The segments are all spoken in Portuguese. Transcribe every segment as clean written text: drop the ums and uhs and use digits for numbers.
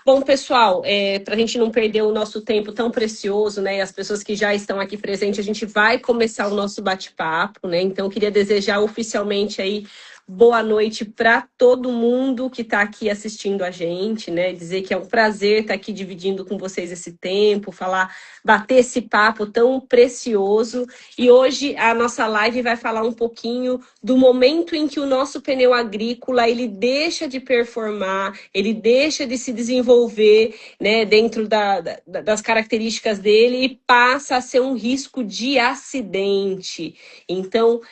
Bom, pessoal, para a gente não perder o nosso tempo tão precioso, né, e as pessoas que já estão aqui presentes, a gente vai começar o nosso bate-papo, né? Então, eu queria desejar oficialmente aí boa noite para todo mundo que está aqui assistindo a gente, né? Dizer que é um prazer estar aqui dividindo com vocês esse tempo, bater esse papo tão precioso. E hoje a nossa live vai falar um pouquinho do momento em que o nosso pneu agrícola ele deixa de performar, ele deixa de se desenvolver, né, dentro das características dele e passa a ser um risco de acidente. Então,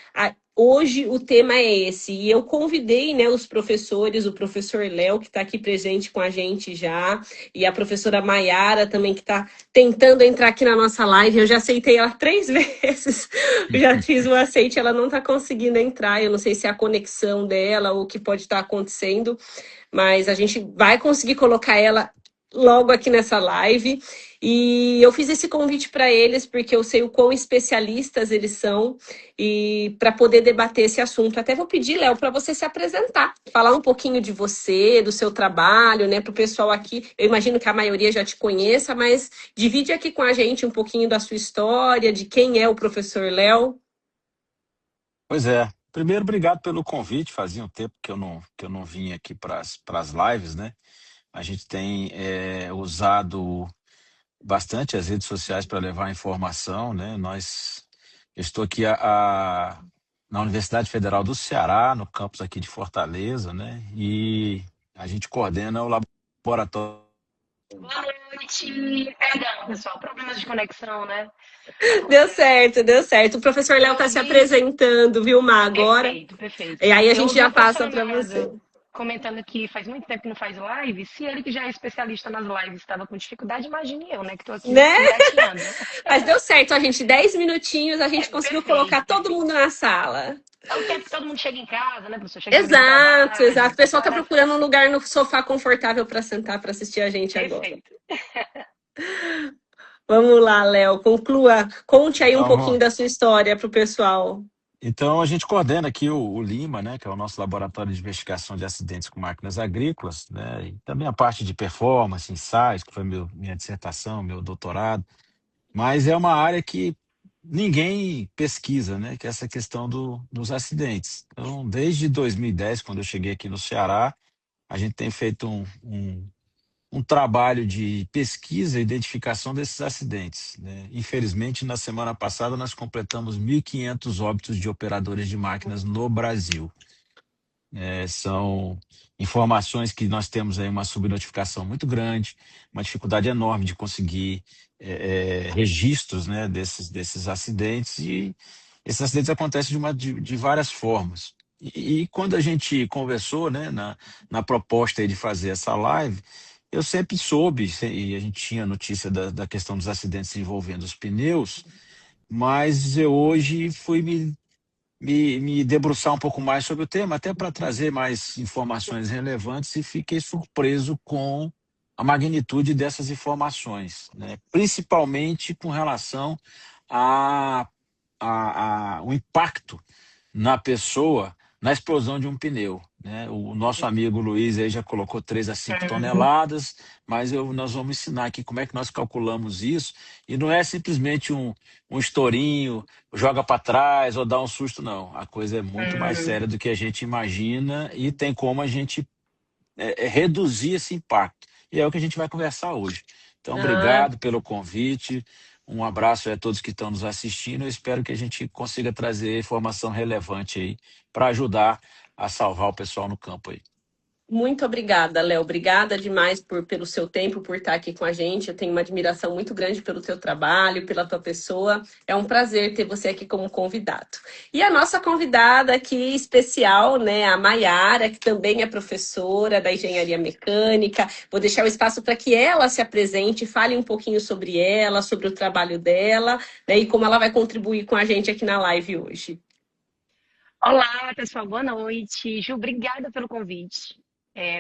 hoje o tema é esse, e eu convidei, né, os professores, o professor Léo, que está aqui presente com a gente já, e a professora Maiara também, que está tentando entrar aqui na nossa live. Eu já aceitei ela 3 vezes, já fiz o aceite, ela não está conseguindo entrar, eu não sei se é a conexão dela ou o que pode estar acontecendo, mas a gente vai conseguir colocar ela logo aqui nessa live. E eu fiz esse convite para eles porque eu sei o quão especialistas eles são e para poder debater esse assunto. Até vou pedir, Léo, para você se apresentar, falar um pouquinho de você, do seu trabalho, né, para o pessoal aqui. Eu imagino que a maioria já te conheça, mas divide aqui com a gente um pouquinho da sua história, de quem é o professor Léo. Pois é. Primeiro, obrigado pelo convite. Fazia um tempo que eu não vinha aqui para as lives, né? A gente tem usado bastante as redes sociais para levar informação, né? Eu estou aqui na Universidade Federal do Ceará, no campus aqui de Fortaleza, né? E a gente coordena o laboratório. Boa noite. Perdão, pessoal, problemas de conexão, né? Deu certo, deu certo. O professor Léo está se apresentando, viu, Má, agora? Perfeito, perfeito. E aí a Eu gente ouvi já o professor passa para você. Amado comentando que faz muito tempo que não faz live. Se ele que já é especialista nas lives estava com dificuldade, imagine eu, né, que estou aqui Né? engatinhando. Mas deu certo, a gente, 10 minutinhos, a gente conseguiu colocar Perfeito, todo perfeito. mundo na sala. É o tempo que todo mundo chega em casa, né, professor? Chega do Exato, exato. trabalho, O pessoal está para... procurando um lugar no sofá confortável para sentar, para assistir a gente agora. Perfeito. Vamos lá, Léo, conclua. Conte aí um pouquinho Então, da sua história para o pessoal. Então, a gente coordena aqui o Lima, né, que é o nosso laboratório de investigação de acidentes com máquinas agrícolas, né, e também a parte de performance, ensaios, que foi minha dissertação, meu doutorado, mas é uma área que ninguém pesquisa, né, que é essa questão dos acidentes. Então, desde 2010, quando eu cheguei aqui no Ceará, a gente tem feito um trabalho de pesquisa e identificação desses acidentes, né? Infelizmente, na semana passada, nós completamos 1.500 óbitos de operadores de máquinas no Brasil. São informações que nós temos aí uma subnotificação muito grande, uma dificuldade enorme de conseguir registros, né, desses acidentes, e esses acidentes acontecem de várias formas. E quando a gente conversou, né, na proposta aí de fazer essa live, eu sempre soube, e a gente tinha notícia da questão dos acidentes envolvendo os pneus, mas eu hoje fui me debruçar um pouco mais sobre o tema, até para trazer mais informações relevantes, e fiquei surpreso com a magnitude dessas informações, né? Principalmente com relação o impacto na pessoa na explosão de um pneu, né? O nosso amigo Luiz aí já colocou 3 a 5 toneladas, mas nós vamos ensinar aqui como é que nós calculamos isso, e não é simplesmente um estourinho, joga para trás ou dá um susto, não. A coisa é muito mais séria do que a gente imagina, e tem como a gente reduzir esse impacto. E é o que a gente vai conversar hoje. Então, Ah, obrigado pelo convite. Um abraço a todos que estão nos assistindo. Eu espero que a gente consiga trazer informação relevante aí para ajudar a salvar o pessoal no campo aí. muito obrigada, Léo. Obrigada demais pelo seu tempo, por estar aqui com a gente. Eu tenho uma admiração muito grande pelo teu trabalho, pela tua pessoa. É um prazer ter você aqui como convidado. E a nossa convidada aqui especial, né, a Maiara, que também é professora da Engenharia Mecânica. Vou deixar o espaço para que ela se apresente, fale um pouquinho sobre ela, sobre o trabalho dela, né, e como ela vai contribuir com a gente aqui na live hoje. Olá, pessoal, boa noite. Ju, obrigada pelo convite.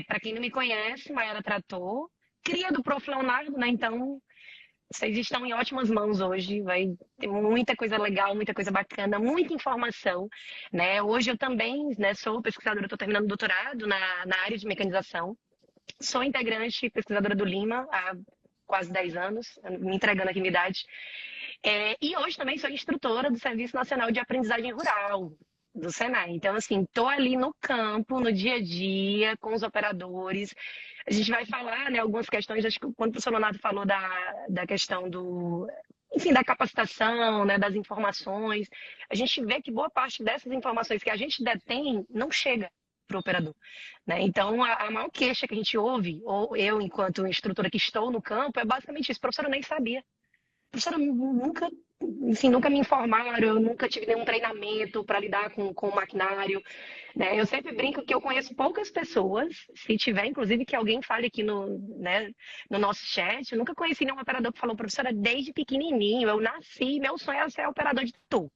Para quem não me conhece, Maiara Trator, cria do Prof. Leonardo, né? Então, vocês estão em ótimas mãos hoje. Vai ter muita coisa legal, muita coisa bacana, muita informação, né? Hoje eu também, né, sou pesquisadora, estou terminando doutorado na área de mecanização. sou integrante pesquisadora do Lima há quase 10 anos, me entregando aqui minha idade. E hoje também sou instrutora do Serviço Nacional de Aprendizagem Rural, do Senai. Então, assim, estou ali no campo, no dia a dia, com os operadores. A gente vai falar, né, algumas questões, acho que quando o professor Leonardo falou da questão enfim, da capacitação, né, das informações, a gente vê que boa parte dessas informações que a gente detém não chega para o operador, né? Então, a maior queixa que a gente ouve, ou eu, enquanto instrutora que estou no campo, é basicamente isso: professora, eu nem sabia. Professora, nunca, enfim, nunca me informaram, eu nunca tive nenhum treinamento para lidar com o maquinário, né? Eu sempre brinco que eu conheço poucas pessoas, se tiver, inclusive, que alguém fale aqui né, no nosso chat, eu nunca conheci nenhum operador que falou: professora, desde pequenininho, eu nasci, meu sonho era ser operador de tubo.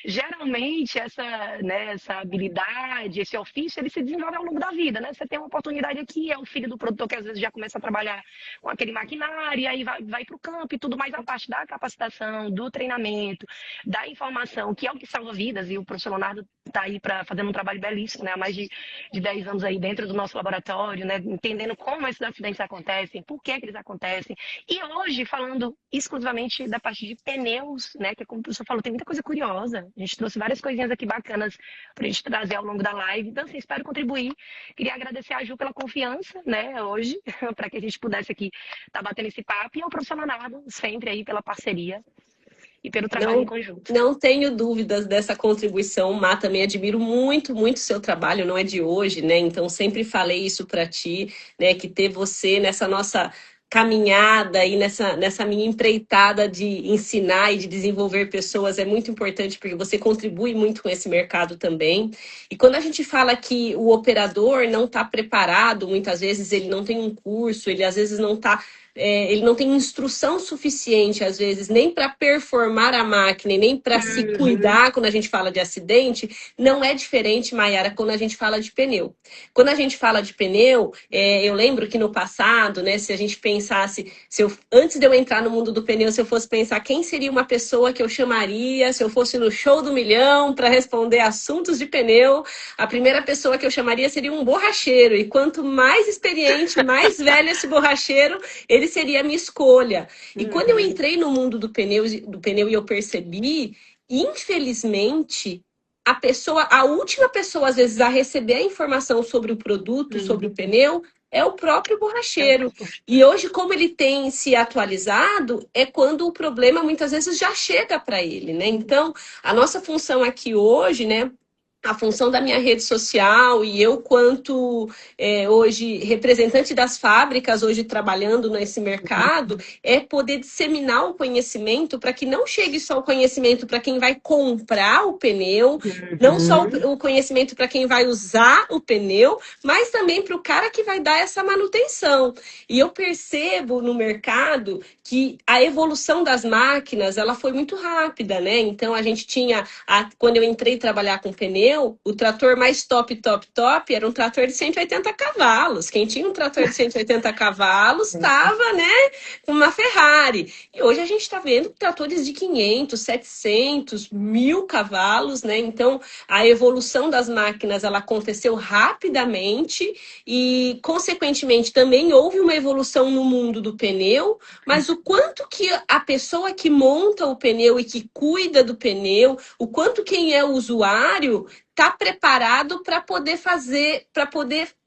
Geralmente, essa habilidade, esse ofício, ele se desenvolve ao longo da vida, né? Você tem uma oportunidade aqui, é o filho do produtor que às vezes já começa a trabalhar com aquele maquinário, e aí vai para o campo e tudo mais, a parte da capacitação, do treinamento, da informação, que é o que salva vidas, e o professor Leonardo está aí fazendo um trabalho belíssimo, né? Há mais de 10 anos aí dentro do nosso laboratório, né? Entendendo como esses acidentes acontecem, por que eles acontecem. E hoje, falando exclusivamente da parte de pneus, né? Que como o professor falou, tem muita coisa curiosa. A gente trouxe várias coisinhas aqui bacanas para a gente trazer ao longo da live. Então, assim, espero contribuir. Queria agradecer a Ju pela confiança, né, hoje, para que a gente pudesse aqui estar batendo esse papo. E ao professor Leonardo, sempre aí pela parceria e pelo trabalho em conjunto. Não tenho dúvidas dessa contribuição, Má, também admiro muito, muito o seu trabalho, não é de hoje, né? Então, sempre falei isso para ti, né? Que ter você nessa nossa caminhada e nessa minha empreitada de ensinar e de desenvolver pessoas é muito importante, porque você contribui muito com esse mercado também. E quando a gente fala que o operador não está preparado, muitas vezes ele não tem um curso, ele às vezes não está... ele não tem instrução suficiente, às vezes, nem para performar a máquina e nem para se cuidar quando a gente fala de acidente, não é diferente, Mayara, quando a gente fala de pneu. Quando a gente fala de pneu, eu lembro que no passado, né, se a gente pensasse, antes de eu entrar no mundo do pneu, se eu fosse pensar quem seria uma pessoa que eu chamaria, se eu fosse no show do milhão para responder assuntos de pneu, a primeira pessoa que eu chamaria seria um borracheiro. E quanto mais experiente, mais velho esse borracheiro, ele seria a minha escolha. E quando eu entrei no mundo do pneu e eu percebi, infelizmente, a última pessoa, às vezes, a receber a informação sobre o produto, sobre o pneu, é o próprio borracheiro. E hoje, como ele tem se atualizado, é quando o problema muitas vezes já chega para ele, né? Então, a nossa função aqui hoje, né? A função da minha rede social e eu, quanto hoje representante das fábricas, hoje trabalhando nesse mercado, é poder disseminar o conhecimento para que não chegue só o conhecimento para quem vai comprar o pneu, não só o conhecimento para quem vai usar o pneu, mas também para o cara que vai dar essa manutenção. E eu percebo no mercado que a evolução das máquinas ela foi muito rápida, né? Então a gente tinha, quando eu entrei trabalhar com pneu, o trator mais top era um trator de 180 cavalos. Quem tinha um trator de 180 cavalos estava, né, com uma Ferrari. E hoje a gente está vendo tratores de 500, 700, 1000 cavalos, né? Então, a evolução das máquinas ela aconteceu rapidamente e, consequentemente, também houve uma evolução no mundo do pneu, mas o quanto que a pessoa que monta o pneu e que cuida do pneu, o quanto quem é o usuário está preparado para poder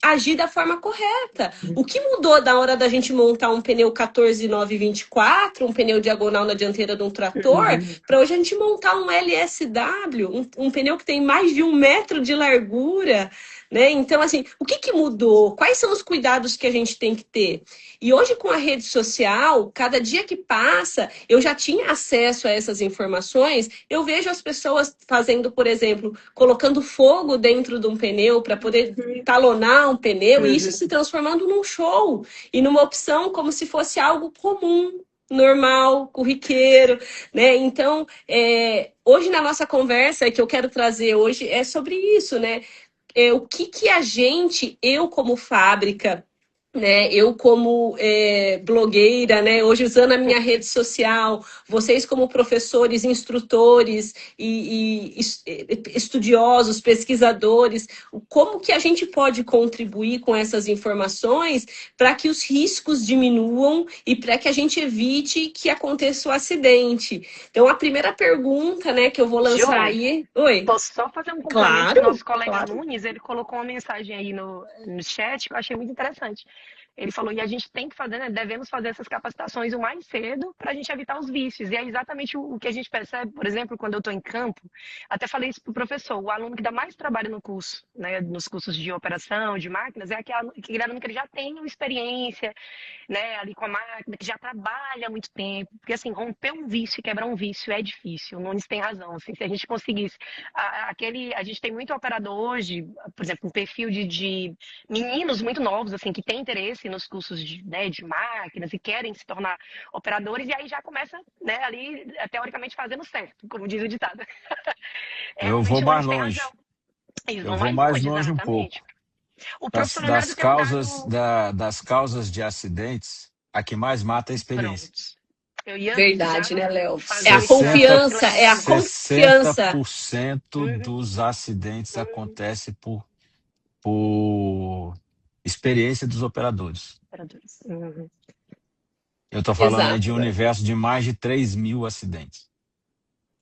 agir da forma correta. O que mudou da hora da gente montar um pneu 14924, um pneu diagonal na dianteira de um trator, para hoje a gente montar um LSW, um pneu que tem mais de 1 metro de largura, né? Então, assim, o que mudou? Quais são os cuidados que a gente tem que ter? E hoje, com a rede social, cada dia que passa, eu já tinha acesso a essas informações, eu vejo as pessoas fazendo, por exemplo, colocando fogo dentro de um pneu para poder talonar um pneu, e isso se transformando num show e numa opção como se fosse algo comum, normal, corriqueiro, né? Então, hoje na nossa conversa que eu quero trazer hoje é sobre isso, né? O que a gente, eu como fábrica, né? Eu como blogueira, né? Hoje usando a minha rede social, vocês como professores, instrutores estudiosos, pesquisadores, como que a gente pode contribuir com essas informações para que os riscos diminuam e para que a gente evite que aconteça o acidente? Então, a primeira pergunta, né, que eu vou lançar Jo, aí... Oi? posso só fazer um complemento que o Claro, nosso colega claro. Nunes, ele colocou uma mensagem aí no chat que eu achei muito interessante. Ele falou, e a gente tem que fazer, né, devemos fazer essas capacitações o mais cedo para a gente evitar os vícios. E é exatamente o que a gente percebe, por exemplo, quando eu estou em campo, até falei isso para o professor, o aluno que dá mais trabalho no curso, né, nos cursos de operação, de máquinas, é aquele aluno que ele já tem uma experiência, né, ali com a máquina, que já trabalha há muito tempo. Porque, assim, romper um vício e quebrar um vício é difícil. O Nunes tem razão. Assim, se a gente conseguisse... A gente tem muito operador hoje, por exemplo, um perfil de meninos muito novos, assim, que têm interesse nos cursos né, de máquinas e querem se tornar operadores, e aí já começa, né, ali, teoricamente, fazendo certo, como diz o ditado. Eu vou Realmente o mais Nunes tem razão. longe. Eles Eu vão vou mais mais longe, longe um exatamente. pouco. O Das profissionalizado tem um causas, dado... das causas de acidentes, a que mais mata é a experiência. Pronto. Eu ia já Verdade, né, Léo? É a fazer esse confiança, é a complemento. confiança. 60% Uhum, dos acidentes uhum. acontece por experiência dos operadores. Operadores. Uhum. Eu estou falando aí de Exato, um Léo. universo de mais de 3.000 acidentes.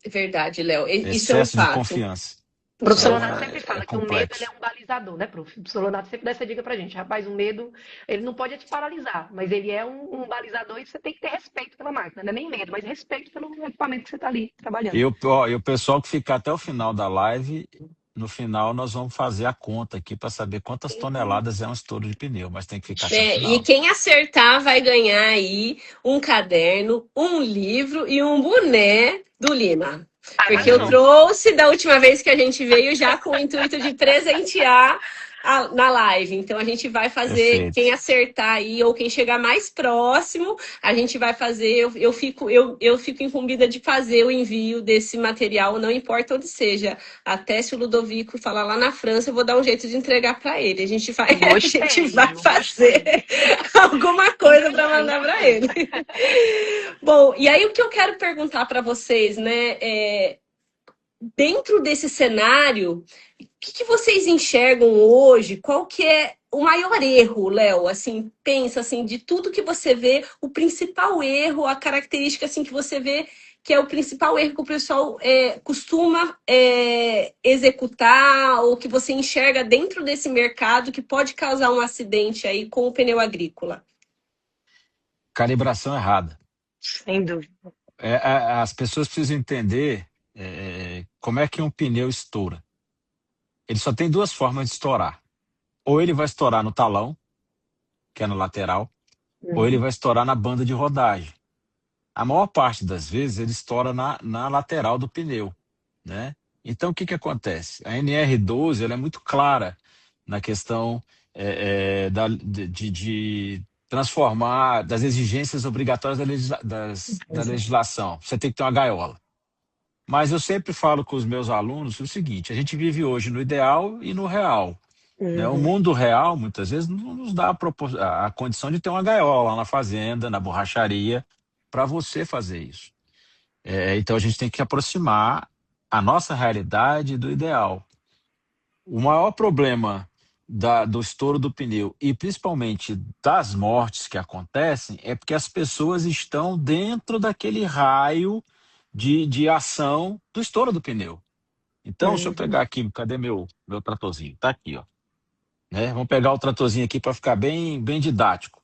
Verdade, Léo. Isso é um Excesso de fato. confiança. O professor Então Leonardo sempre é fala que o medo ele é complexo. um balizador, né, prof? O professor Leonardo sempre dá essa dica pra gente. Rapaz, o medo, ele não pode te paralisar, mas ele é um balizador e você tem que ter respeito pela máquina. Não é nem medo, mas respeito pelo equipamento que você está ali trabalhando. E o pessoal que ficar até o final da live, no final nós vamos fazer a conta aqui para saber quantas toneladas é um estouro de pneu, mas tem que ficar até o E final. quem acertar vai ganhar aí um caderno, um livro e um boné do Lima. Porque eu Arrasou. trouxe da última vez que a gente veio já com o intuito de presentear na live. Então a gente vai fazer, Perfeito. quem acertar aí ou quem chegar mais próximo, a gente vai fazer. Eu fico incumbida de fazer o envio desse material, não importa onde seja. Até se o Ludovico falar lá na França, eu vou dar um jeito de entregar para ele. A gente vai Gostei, fazer gostei. alguma coisa para Enganou, mandar para enganou. ele. Bom, e aí o que eu quero perguntar para vocês, né? Dentro desse cenário, o que vocês enxergam hoje? Qual que é o maior erro, Léo? Assim, pensa assim, de tudo que você vê, o principal erro, a característica assim que você vê que é o principal erro que o pessoal costuma executar ou que você enxerga dentro desse mercado que pode causar um acidente aí com o pneu agrícola. Calibração errada. Sem dúvida. As pessoas precisam entender como é que um pneu estoura. Ele só tem duas formas de estourar. Ou ele vai estourar no talão, que é no lateral, ou ele vai estourar na banda de rodagem. A maior parte das vezes ele estoura na lateral do pneu, né? Então o que acontece? A NR12 ela é muito clara na questão de transformar das exigências obrigatórias da legislação. Você tem que ter uma gaiola. Mas eu sempre falo com os meus alunos o seguinte: a gente vive hoje no ideal e no real. Né? O mundo real, muitas vezes, não nos dá a condição de ter uma gaiola na fazenda, na borracharia, para você fazer isso. Então, a gente tem que aproximar a nossa realidade do ideal. O maior problema do estouro do pneu e, principalmente, das mortes que acontecem é porque as pessoas estão dentro daquele raio de ação do estouro do pneu. Então, se eu pegar aqui, cadê meu tratorzinho? Tá aqui, ó. Né? Vamos pegar o tratorzinho aqui para ficar bem, bem didático.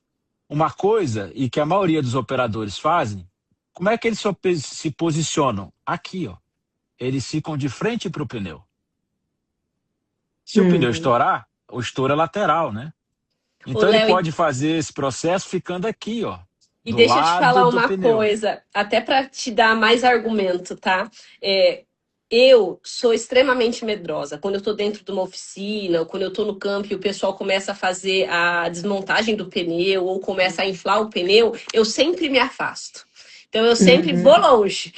Uma coisa, e que a maioria dos operadores fazem, como é que eles se posicionam? Aqui, ó. Eles ficam de frente para o pneu. Se o pneu estourar, o estouro é lateral, né? Então ele pode fazer esse processo ficando aqui, ó. E deixa eu te falar uma pneu. coisa, até para te dar mais argumento, tá? Eu sou extremamente medrosa. Quando eu estou dentro de uma oficina, ou quando eu estou no campo e o pessoal começa a fazer a desmontagem do pneu ou começa a inflar o pneu, eu sempre me afasto. Então eu sempre vou longe.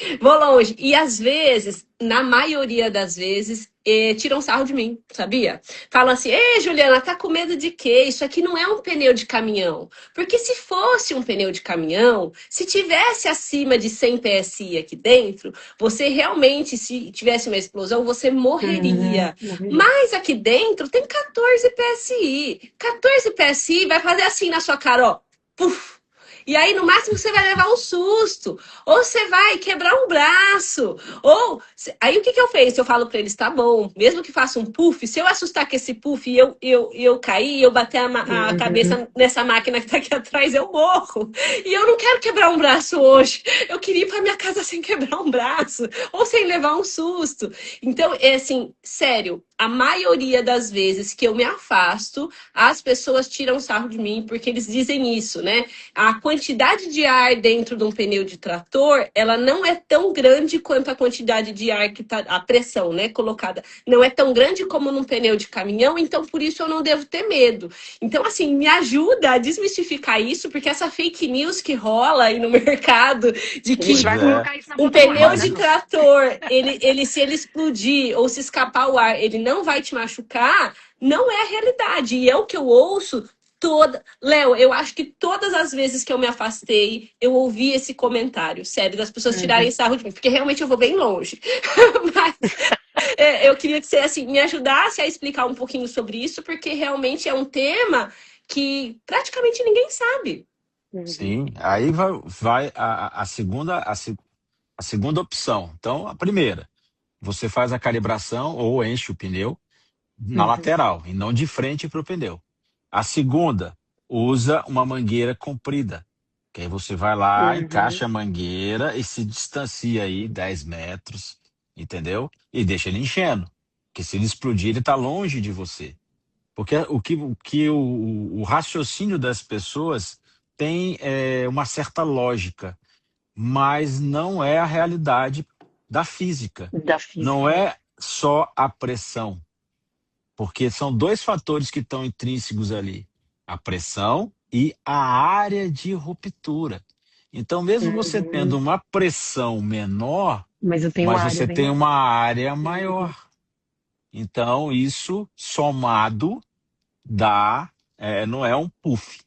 E às vezes, na maioria das vezes, tiram sarro de mim, sabia? Falam assim, ei, Juliana, tá com medo de quê? Isso aqui não é um pneu de caminhão. Porque se fosse um pneu de caminhão, se tivesse acima de 100 PSI aqui dentro, você realmente, se tivesse uma explosão, você morreria. Mas aqui dentro tem 14 PSI. 14 PSI vai fazer assim na sua cara, ó. Puf! E aí, no máximo, você vai levar um susto. Ou você vai quebrar um braço. Ou. Aí, o que eu fiz? Eu falo pra eles, tá bom, mesmo que faça um puff, se eu assustar com esse puff e eu cair, eu bater a cabeça nessa máquina que tá aqui atrás, eu morro. E eu não quero quebrar um braço hoje. Eu queria ir pra minha casa sem quebrar um braço. Ou sem levar um susto. Então, é assim, sério, a maioria das vezes que eu me afasto, as pessoas tiram sarro de mim porque eles dizem isso, né? A quantidade de ar dentro de um pneu de trator, ela não é tão grande quanto a quantidade de ar que tá, a pressão, né, colocada, não é tão grande como num pneu de caminhão, então por isso eu não devo ter medo. Então, assim, me ajuda a desmistificar isso, porque essa fake news que rola aí no mercado de A gente que vai colocar isso na um ponta do pneu lápis, de né? trator, se ele explodir ou se escapar o ar, ele não vai te machucar, não é a realidade. E é o que eu ouço toda. Léo, eu acho que todas as vezes que eu me afastei, eu ouvi esse comentário, sério, das pessoas tirarem sarro de mim, porque realmente eu vou bem longe. Mas eu queria que você assim, me ajudasse a explicar um pouquinho sobre isso, porque realmente é um tema que praticamente ninguém sabe. Sim, aí vai a segunda opção. Então, a primeira, você faz a calibração ou enche o pneu na lateral e não de frente para o pneu. A segunda, usa uma mangueira comprida. Que aí você vai lá, encaixa a mangueira e se distancia aí 10 metros, entendeu? E deixa ele enchendo. Porque se ele explodir, ele está longe de você. Porque o raciocínio das pessoas tem uma certa lógica, mas não é a realidade da física. Da Não física. é só a pressão, porque são dois fatores que estão intrínsecos ali: a pressão e a área de ruptura. Então, mesmo você tendo uma pressão menor, Mas eu tenho mas uma área você bem tem maior. uma área maior. Então, isso somado dá, não é um puff.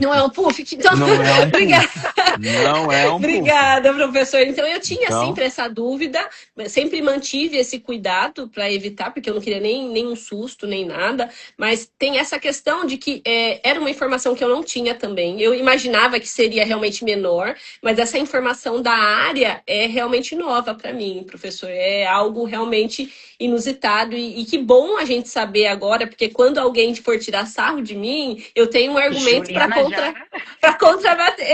Não é um puff? Então, Não é um obrigada. puff. Não é um puff. Obrigada, professor. Então, eu tinha Então, sempre essa dúvida, sempre mantive esse cuidado para evitar, porque eu não queria nem um susto, nem nada. Mas tem essa questão de que era uma informação que eu não tinha também. Eu imaginava que seria realmente menor, mas essa informação da área é realmente nova para mim, professor. É algo realmente inusitado. E que bom a gente saber agora, porque quando alguém for tirar sarro de mim, eu tenho um argumento para Juliana já. contrabater.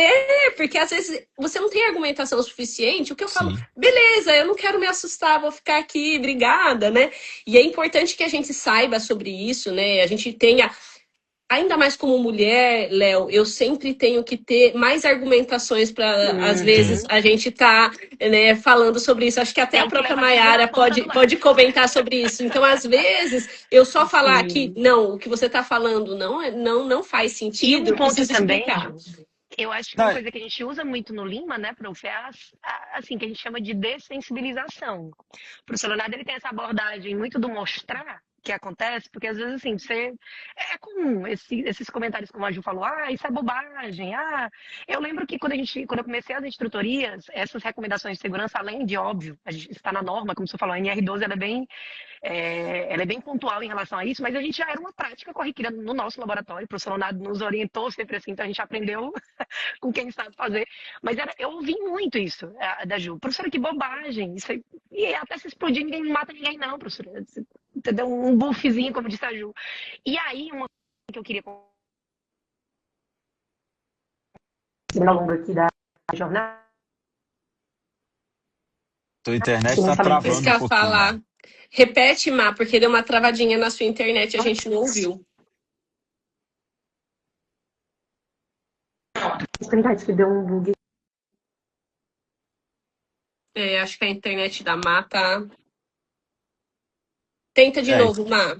Porque às vezes você não tem argumentação suficiente. O que eu falo, sim. beleza, eu não quero me assustar, vou ficar aqui, obrigada, né? E é importante que a gente saiba sobre isso, né? A gente tenha. Ainda mais como mulher, Léo, eu sempre tenho que ter mais argumentações para, às vezes, Sim. a gente tá, né, falando sobre isso. Acho que até a Tem que própria levar sempre na Maiara ponta do pode lápis. comentar sobre isso. Então, às vezes, eu só falar que Sim. não, o que você está falando não faz E sentido, um eu ponto preciso também, explicar. Ju, eu acho que uma Não, coisa que a gente usa muito no Lima, né, prof, é assim, que a gente chama de dessensibilização. O professor Leonardo, ele tem essa abordagem muito do mostrar que acontece, porque às vezes, assim, você... É comum esses comentários, como a Ju falou, isso é bobagem, Eu lembro que quando eu comecei as instrutorias, essas recomendações de segurança, além de, óbvio, a gente está na norma, como você falou, a NR12, ela é bem pontual em relação a isso, mas a gente já era uma prática corriqueira no nosso laboratório. O professor Leonardo nos orientou sempre assim, então a gente aprendeu com quem sabe fazer. Mas eu ouvi muito isso da Ju. Professora, que bobagem. E até se explodir, ninguém mata ninguém, não, professora. Entendeu? Um buffzinho, como disse a Ju. E aí, uma coisa que eu queria ao longo aqui da jornada. tua internet Sim, eu está falei. Isso que travando eu um ia pouquinho, falar. Má. Repete, Má, porque deu uma travadinha na sua internet e a gente não ouviu. Internet que deu um bug. Acho que a internet da Má tá. Tenta de É, novo, Má.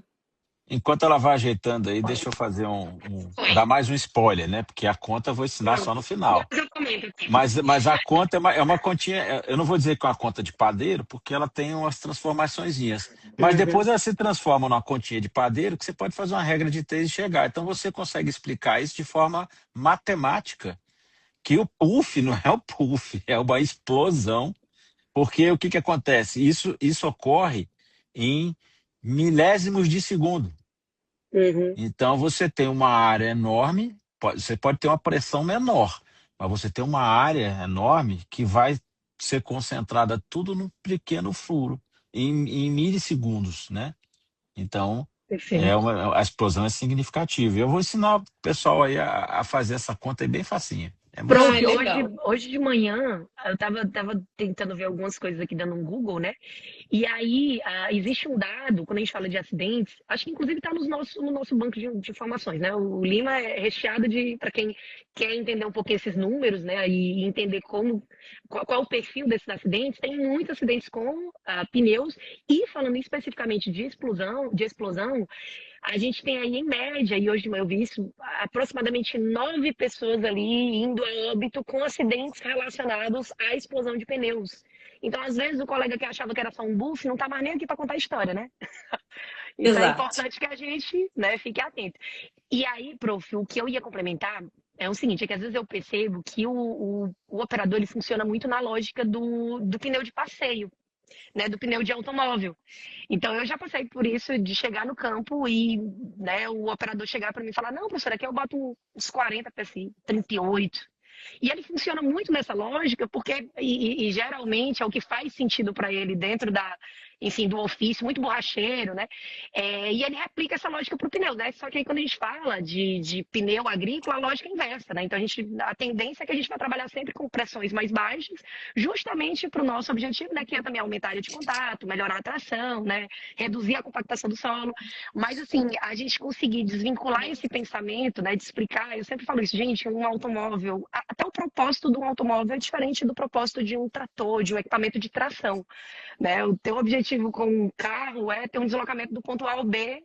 Enquanto ela vai ajeitando aí, deixa eu fazer Oi. dar mais um spoiler, né? Porque a conta eu vou ensinar Hum. só no Depois final. eu comento aqui. Mas a conta é uma continha, eu não vou dizer que é uma conta de padeiro, porque ela tem umas transformaçõezinhas. Mas depois Uhum. ela se transforma numa continha de padeiro que você pode fazer uma regra de 3 e chegar. Então você consegue explicar isso de forma matemática, que o puff não é o puff, é uma explosão. Porque o que que acontece? Isso ocorre em milésimos de segundo. Uhum. Então você tem uma área enorme, você pode ter uma pressão menor, mas você tem uma área enorme que vai ser concentrada tudo num pequeno furo, em milissegundos, né? Então, Perfeito. a explosão é significativa. Eu vou ensinar o pessoal aí a fazer essa conta aí bem facinha. É muito Prof, Ai, simples. legal. hoje de manhã eu tava tentando ver algumas coisas aqui dando um Google, né? E aí existe um dado, quando a gente fala de acidentes, acho que inclusive está no nosso banco de informações, né? O Lima é recheado para quem quer entender um pouquinho esses números, né? E entender qual é o perfil desses acidentes. Tem muitos acidentes com pneus, e falando especificamente de explosão, a gente tem aí, em média, e hoje eu vi isso, aproximadamente 9 pessoas ali indo a óbito com acidentes relacionados à explosão de pneus. Então, às vezes, o colega que achava que era só um buff não está mais nem aqui para contar a história, né? Então, é Exato. importante que a gente, né, fique atento. E aí, prof, o que eu ia complementar é o seguinte, é que às vezes eu percebo que o operador ele funciona muito na lógica do pneu de passeio, né, do pneu de automóvel. Então, eu já passei por isso de chegar no campo e, né, o operador chegar para mim e falar: não, professor, aqui eu boto uns 40 PSI, 38. E ele funciona muito nessa lógica, porque, e geralmente é o que faz sentido para ele dentro enfim, do ofício, muito borracheiro, né? E ele replica essa lógica para o pneu, né? Só que aí quando a gente fala de pneu agrícola, a lógica é inversa, né? Então a tendência é que a gente vai trabalhar sempre com pressões mais baixas, justamente para o nosso objetivo, né? Que é também aumentar a área de contato, melhorar a tração, né? Reduzir a compactação do solo. Mas assim, a gente conseguir desvincular esse pensamento, né? De explicar, eu sempre falo isso, gente, um automóvel, até o propósito de um automóvel é diferente do propósito de um trator, de um equipamento de tração, né? O teu objetivo com um carro é ter um deslocamento do ponto A ao B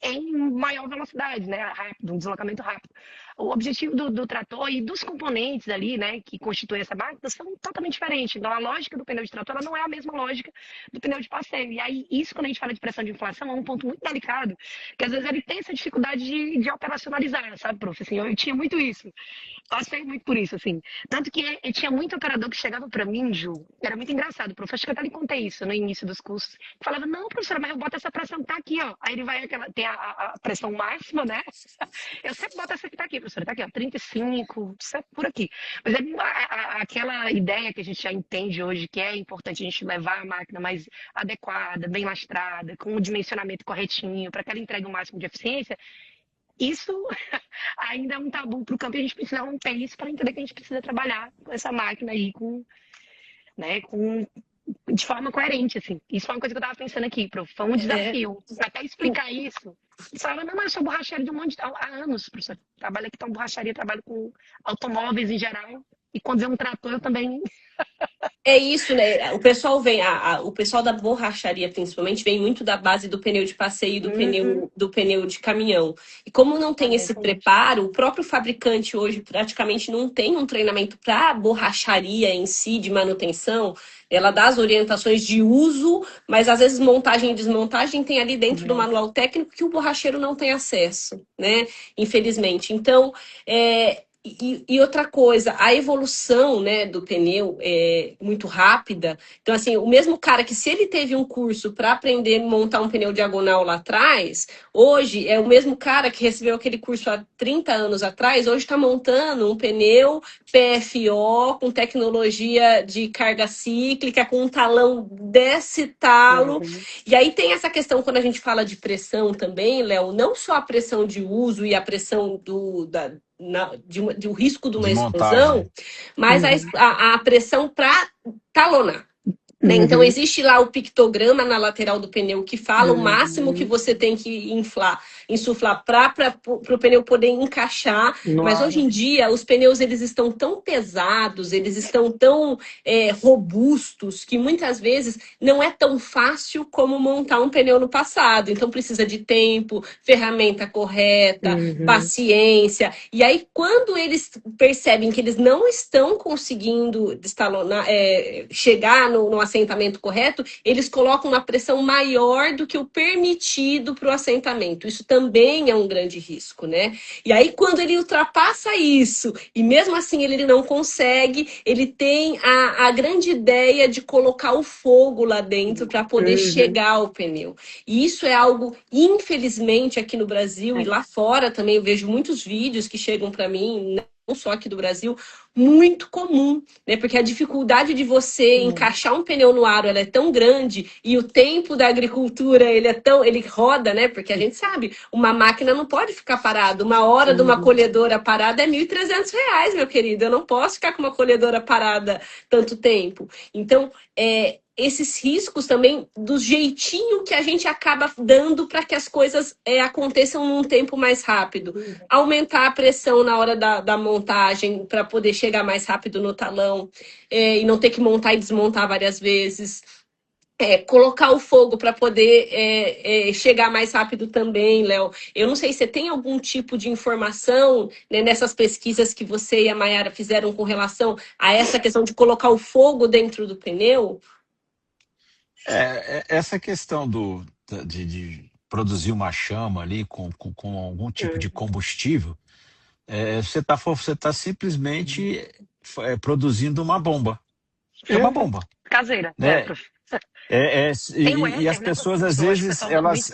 em maior velocidade, né? Rápido, um deslocamento rápido. O objetivo do trator e dos componentes ali, né, que constituem essa máquina, são totalmente diferentes. Então, a lógica do pneu de trator ela não é a mesma lógica do pneu de passeio. E aí, isso, quando a gente fala de pressão de inflação, é um ponto muito delicado, que às vezes ele tem essa dificuldade de operacionalizar, sabe, prof? Assim, eu tinha muito isso. Passei muito por isso, assim. Tanto que tinha muito operador que chegava para mim, Ju, era muito engraçado, professor, acho que eu até lhe contei isso no início dos cursos, que falava: não, professora, mas eu boto essa pressão que tá aqui, ó. Aí ele vai, tem a pressão máxima, né? Eu sempre boto essa que tá aqui, professora, tá aqui, ó, 35, sempre por aqui. Mas é aquela ideia que a gente já entende hoje, que é importante a gente levar a máquina mais adequada, bem lastrada, com o dimensionamento corretinho, para que ela entregue o máximo de eficiência, isso ainda é um tabu para o campo, e a gente precisa romper isso para entender que a gente precisa trabalhar com essa máquina aí, né, de forma coerente, assim. Isso foi uma coisa que eu estava pensando aqui, prof. Foi um É, desafio. Até explicar isso. Você fala: não, mas eu sou borracheiro de um monte de... Há anos, professor. Trabalho aqui com borracharia, trabalho com automóveis em geral. E quando vê um trator, eu também... É isso, né? O pessoal vem, o pessoal da borracharia, principalmente, vem muito da base do pneu de passeio e Uhum, do pneu de caminhão. E como não tem esse exatamente. preparo, o próprio fabricante hoje praticamente não tem um treinamento para borracharia em si, de manutenção. Ela dá as orientações de uso, mas às vezes montagem e desmontagem tem ali dentro do Uhum. manual técnico que o borracheiro não tem acesso, né? Infelizmente. Então, e outra coisa, a evolução, né, do pneu é muito rápida. Então, assim, o mesmo cara que, se ele teve um curso para aprender a montar um pneu diagonal lá atrás, hoje é o mesmo cara que recebeu aquele curso há 30 anos atrás, hoje está montando um pneu PFO com tecnologia de carga cíclica, com um talão desse talo. Uhum. E aí tem essa questão, quando a gente fala de pressão também, Léo, não só a pressão de uso e a pressão de um risco de uma De montagem, explosão, né? mas Uhum. a pressão para talonar. Né? Então, Uhum. existe lá o pictograma na lateral do pneu que fala o máximo que Uhum. você tem que insuflar para o pneu poder encaixar. Mas hoje em Nossa. dia, os pneus eles estão tão pesados, eles estão tão robustos, que muitas vezes não é tão fácil como montar um pneu no passado. Então, precisa de tempo, ferramenta correta, Uhum. paciência. E aí, quando eles percebem que eles não estão conseguindo chegar no assentamento correto, eles colocam uma pressão maior do que o permitido para o assentamento. Isso também é um grande risco, né? E aí, quando ele ultrapassa isso, e mesmo assim ele não consegue, ele tem a grande ideia de colocar o fogo lá dentro para poder Uhum. chegar ao pneu. E isso é algo, infelizmente, aqui no Brasil e É. lá fora também, eu vejo muitos vídeos que chegam para mim, não só aqui do Brasil, muito comum, né? Porque a dificuldade de você Hum. encaixar um pneu no aro, ela é tão grande e o tempo da agricultura, ele roda, né? Porque a gente sabe, uma máquina não pode ficar parada. Uma hora de uma Uhum. colhedora parada é R$ 1.300, meu querido. Eu não posso ficar com uma colhedora parada tanto tempo. Então, esses riscos também do jeitinho que a gente acaba dando para que as coisas aconteçam num tempo mais rápido. Aumentar a pressão na hora da montagem para poder chegar mais rápido no talão e não ter que montar e desmontar várias vezes. Colocar o fogo para poder chegar mais rápido também, Léo. Eu não sei se você tem algum tipo de informação, né, nessas pesquisas que você e a Mayara fizeram com relação a essa questão de colocar o fogo dentro do pneu. Essa questão de produzir uma chama ali com algum tipo de Uhum. combustível, você tá simplesmente produzindo uma bomba. É uma Uhum. bomba, Caseira, né? prof. Tem o E as éter, né, pessoas, às professor? Acho que o vezes, pessoal usa muito.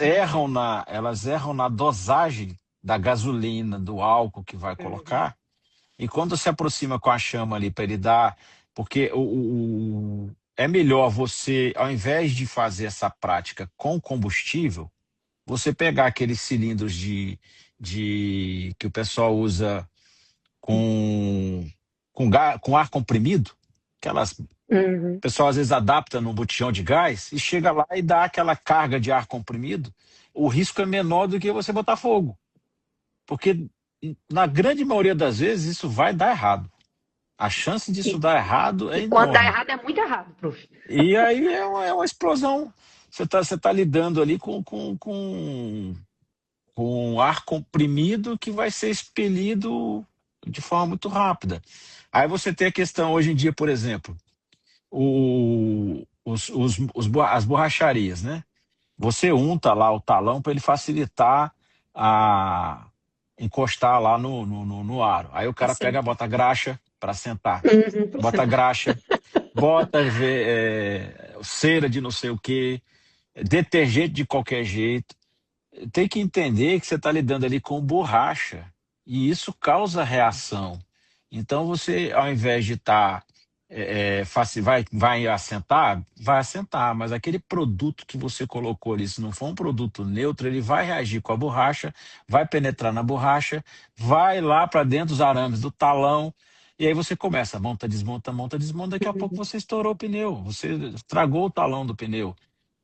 elas erram na dosagem da gasolina, do álcool que vai Uhum. colocar, e quando se aproxima com a chama ali para ele dar. Porque é melhor você, ao invés de fazer essa prática com combustível, você pegar aqueles cilindros que o pessoal usa com ar comprimido, aquelas o Uhum. pessoal às vezes adapta num botijão de gás e chega lá e dá aquela carga de ar comprimido. O risco é menor do que você botar fogo, porque na grande maioria das vezes isso vai dar errado. A chance disso E, dar errado é e quando dá enorme. errado, é muito errado, prof. E aí é uma explosão. Você tá lidando ali com ar comprimido que vai ser expelido de forma muito rápida. Aí você tem a questão hoje em dia, por exemplo, as borracharias, né? Você unta lá o talão para ele facilitar a encostar lá no aro. Aí o cara pega, Assim. bota graxa para sentar, Uhum. Pra bota sentar. graxa, bota cera de não sei o que, detergente de qualquer jeito. Tem que entender que você está lidando ali com borracha e isso causa reação. Então você, ao invés de estar vai assentar, mas aquele produto que você colocou ali, se não for um produto neutro, ele vai reagir com a borracha, vai penetrar na borracha, vai lá para dentro dos arames do talão, e aí você começa, monta, desmonta, daqui a pouco Uhum. você estourou o pneu, você estragou o talão do pneu.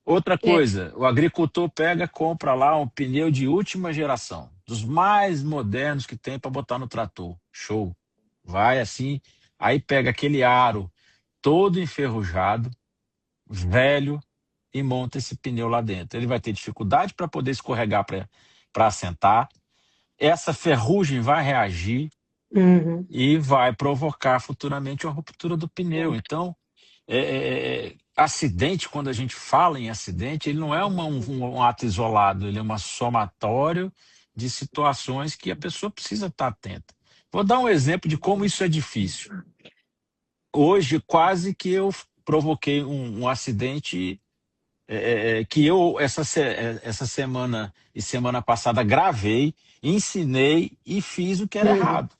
Outra É, coisa, o agricultor pega, compra lá um pneu de última geração, dos mais modernos que tem para botar no trator. Show. Vai assim, aí pega aquele aro todo enferrujado, velho, e monta esse pneu lá dentro. Ele vai ter dificuldade para poder escorregar para assentar. Essa ferrugem vai reagir Uhum. e vai provocar futuramente uma ruptura do pneu. Então, acidente, quando a gente fala em acidente, ele não é um ato isolado, ele é uma somatório de situações que a pessoa precisa estar atenta. Vou dar um exemplo de como isso é difícil. Hoje, quase que eu provoquei um acidente que eu, essa semana e semana passada, gravei, ensinei e fiz o que era Uhum. errado.